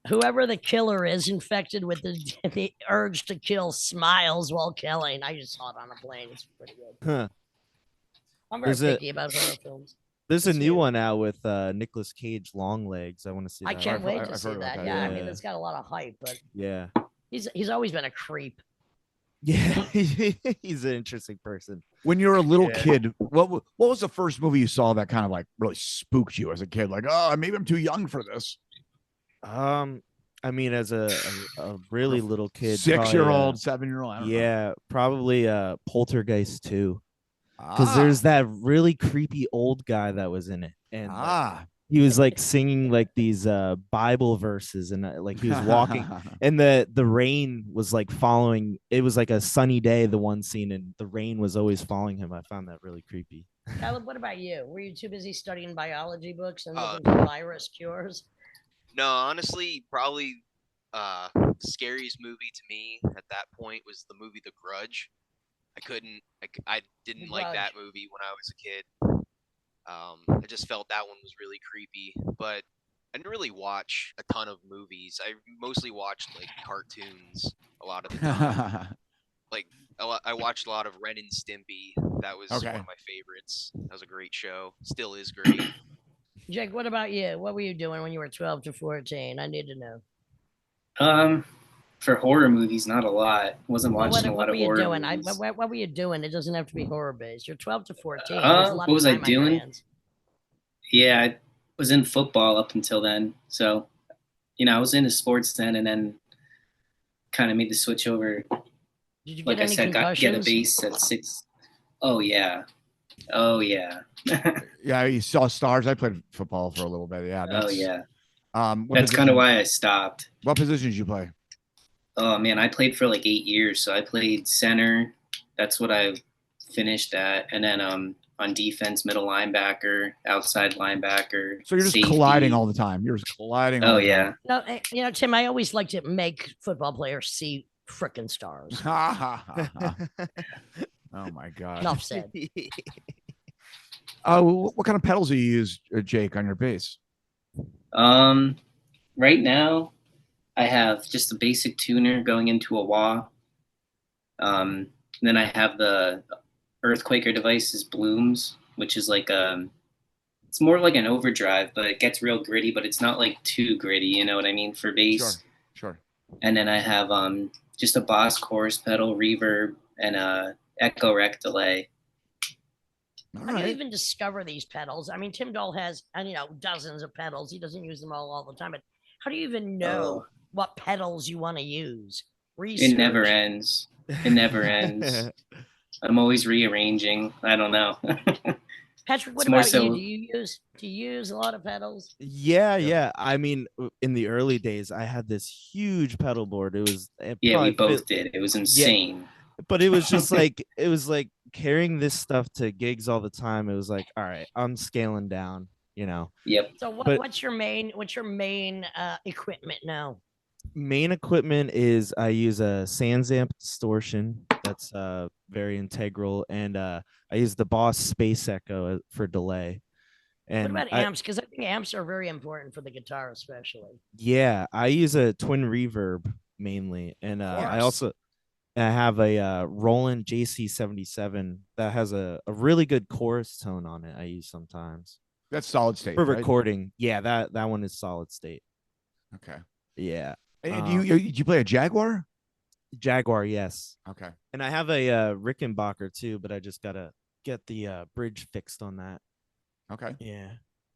whoever the killer is infected with the urge to kill smiles while killing. I just saw it on a plane. It's pretty good. Huh. I'm very picky about horror films. There's a new one out with Nicolas Cage, Longlegs. I want to see that. I can't wait to see that. Yeah, I mean, Yeah. it's got a lot of hype, but Yeah. he's always been a creep. Yeah. He's an interesting person. When you were a little kid, what was the first movie you saw that kind of like really spooked you as a kid? Like, oh, maybe I'm too young for this. I mean, as a really little kid, 6-year-old, 7-year-old. I don't know. Probably Poltergeist 2. Because there's that really creepy old guy that was in it, and he was like singing like these Bible verses, and like he was walking, and the rain was like following. It was like a sunny day, the one scene, and the rain was always following him. I found that really creepy. Caleb, what about you? Were you too busy studying biology books and looking for virus cures? No, honestly, probably scariest movie to me at that point was the movie The Grudge. I didn't like that movie when I was a kid. I just felt that one was really creepy, but I didn't really watch a ton of movies. I mostly watched like cartoons a lot of the time. Like I watched a lot of Ren and Stimpy. That was one of my favorites. That was a great show. Still is great. Jake, what about you? What were you doing when you were 12 to 14? I need to know. For horror movies, not a lot. Wasn't watching a lot of horror movies. What were you doing? It doesn't have to be horror based. You're 12 to 14. What was I doing? Yeah, I was in football up until then. So, I was into sports then, and then kind of made the switch over. Did you like get I any said, got concussions? a base at 6. Oh yeah. Yeah, you saw stars. I played football for a little bit. Yeah. That's kind of why I stopped. What position did you play? Oh man, I played for like 8 years. So I played center. That's what I finished at, and then on defense, middle linebacker, outside linebacker. So you're just safety. colliding all the time. You're just colliding. Oh yeah. No, Tim, I always like to make football players see frickin' stars. Oh my god. Enough said. What kind of pedals do you use, Jake, on your bass? Right now, I have just a basic tuner going into a wah. Then I have the Earthquaker Devices Blooms, which is like it's more like an overdrive, but it gets real gritty, but it's not like too gritty, you know what I mean, for bass. Sure. And then I have just a Boss chorus pedal, reverb, and a Echo Rec delay. How do you even discover these pedals? I mean, Tim Dahl has, dozens of pedals. He doesn't use them all the time, but how do you even know what pedals you want to use? Research. It never ends. It never ends. I'm always rearranging. I don't know. Patrick, what about you? Do you use a lot of pedals? Yeah. I mean, in the early days, I had this huge pedal board. We both did. It was insane. Yeah. But it was just like carrying this stuff to gigs all the time. It was like, all right, I'm scaling down. Yep. So But what's your main equipment now? main equipment is I use a Sans amp distortion that's very integral, and I use the Boss Space Echo for delay. What And about amps? Because I think amps are very important for the guitar, especially. yeah, I use a twin reverb mainly, and I have a Roland JC77 that has a really good chorus tone on it. I use sometimes That's solid state for right? recording. Yeah, that one is solid state. Okay. Yeah. And you play a Jaguar? Jaguar, yes. Okay. And I have a Rickenbacker too, but I just gotta get the bridge fixed on that. Okay.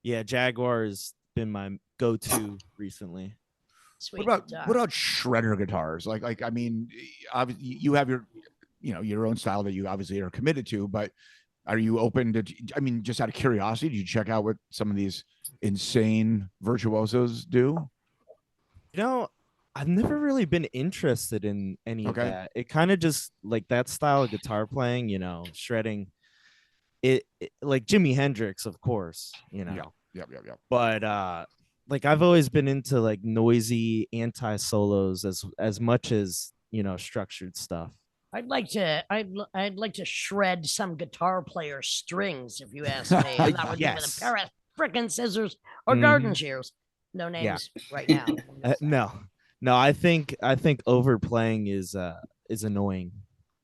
Yeah. Jaguar has been my go-to recently. Sweet. What about shredder guitars? Like I mean, obviously you have your own style that you obviously are committed to, but are you open to? I mean, just out of curiosity, did you check out what some of these insane virtuosos do? I've never really been interested in any of that. It kind of just like that style of guitar playing, shredding. It like Jimi Hendrix, of course, Yeah. But like I've always been into like noisy anti solos as much as structured stuff. I'd like to shred some guitar player strings, if you ask me. I'm not with a pair of frickin' scissors or garden shears. No names right now. No. I think overplaying is annoying,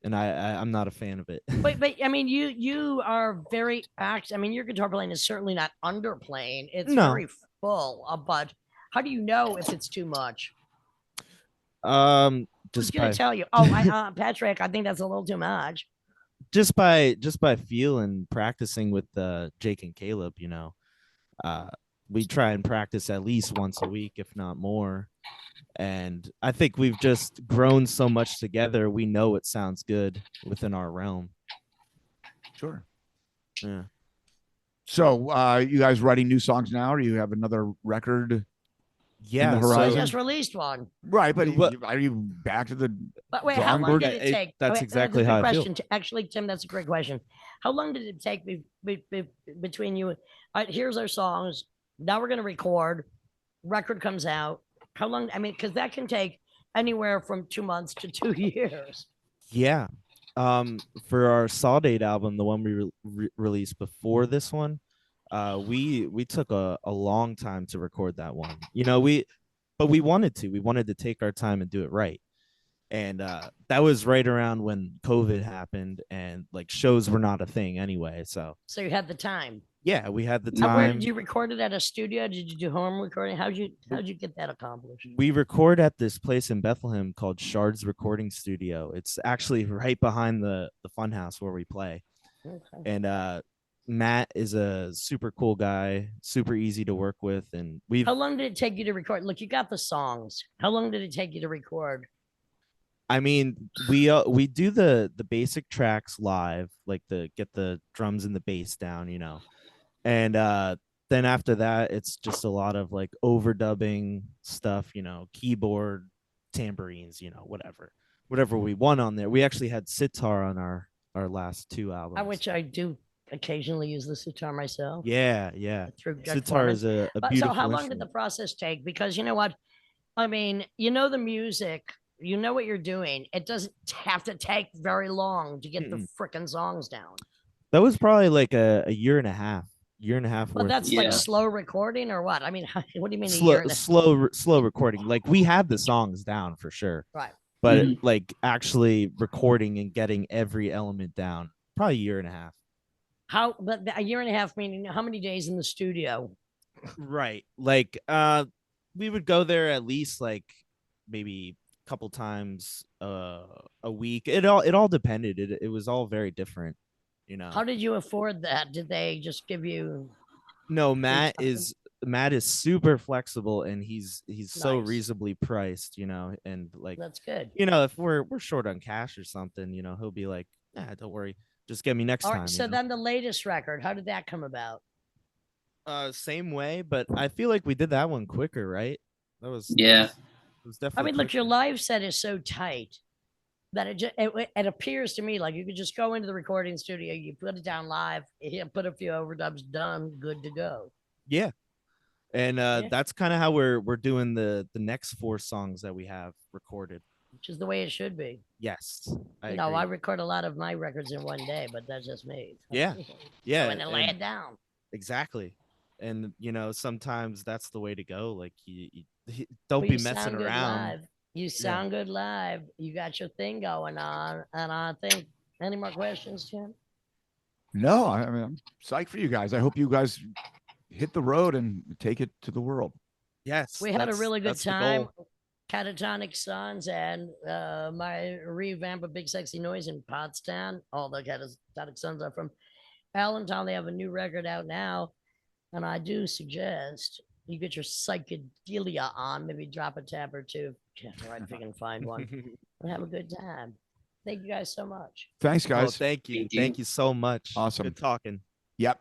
and I'm not a fan of it. But I mean, you are very I mean, your guitar playing is certainly not underplaying. It's very full. But how do you know if it's too much? Just gonna tell you. Oh, Patrick, I think that's a little too much. Just by feel and practicing with Jake and Caleb, we try and practice at least once a week, if not more. And I think we've just grown so much together. We know it sounds good within our realm. Sure. Yeah. So, you guys writing new songs now, or you have another record? Yeah, in the horizon? So I just released one. Right, but are you back to the? But wait, how long did it take? That's exactly how I feel. Actually, Tim, that's a great question. How long did it take between you? Here's our songs. Now we're gonna record. Record comes out. How long? I mean, because that can take anywhere from 2 months to 2 years. Yeah. For our Saw Date album, the one we released before this one, we took a long time to record that one. But we wanted to take our time and do it right. And that was right around when COVID happened, and like shows were not a thing anyway. So you had the time. Yeah, we had the time. Where did you record it? At a studio? Did you do home recording? How'd you get that accomplished? We record at this place in Bethlehem called Shards Recording Studio. It's actually right behind the funhouse where we play. Okay. And Matt is a super cool guy, super easy to work with, and we. How long did it take you to record? Look, you got the songs. How long did it take you to record? I mean, we do the basic tracks live, like get the drums and the bass down, and then after that, it's just a lot of like overdubbing stuff, keyboard, tambourines, whatever we want on there. We actually had sitar on our last 2 albums, which I do occasionally use the sitar myself. Yeah. Sitar is a beautiful. So how long did the process take? Because you know what, I mean, the music. You know what you're doing. It doesn't have to take very long to get the frickin' songs down. That was probably like a year and a half. But that's like slow recording or what? I mean, what do you mean? Slow recording. Like we had the songs down for sure. Right. But like actually recording and getting every element down, probably a year and a half. But a year and a half meaning how many days in the studio? Right. Like we would go there at least like maybe couple times a week. It all depended. It was all very different, How did you afford that? Did they just give you? No, Matt is super flexible, and he's nice. So reasonably priced, and like that's good. If we're short on cash or something, he'll be like, don't worry, just get me next time. So then the latest record, how did that come about? Same way, but I feel like we did that one quicker, right? That was I mean, look, your live set is so tight that it appears to me like you could just go into the recording studio, you put it down live, you put a few overdubs, done, good to go. Yeah. And that's kind of how we're doing the next 4 songs that we have recorded. Which is the way it should be. Yes. I record a lot of my records in one day, but that's just me. Yeah. Yeah. Go in and lay it down. Exactly. And sometimes that's the way to go. Like you don't be messing around. Live. You sound good live. You got your thing going on. And I think, any more questions, Jim? No, I mean, I'm psyched for you guys. I hope you guys hit the road and take it to the world. Yes. We had a really good time. Catatonic Suns and my revamp of Big Sexy Noise in Pottstown. All the Catatonic Suns are from Allentown. They have a new record out now. And I do suggest you get your psychedelia on, maybe drop a tab or two. Right, if you can find one. And have a good time. Thank you guys so much. Thanks, guys. Well, thank you. Thank you so much. Awesome. Good talking. Yep.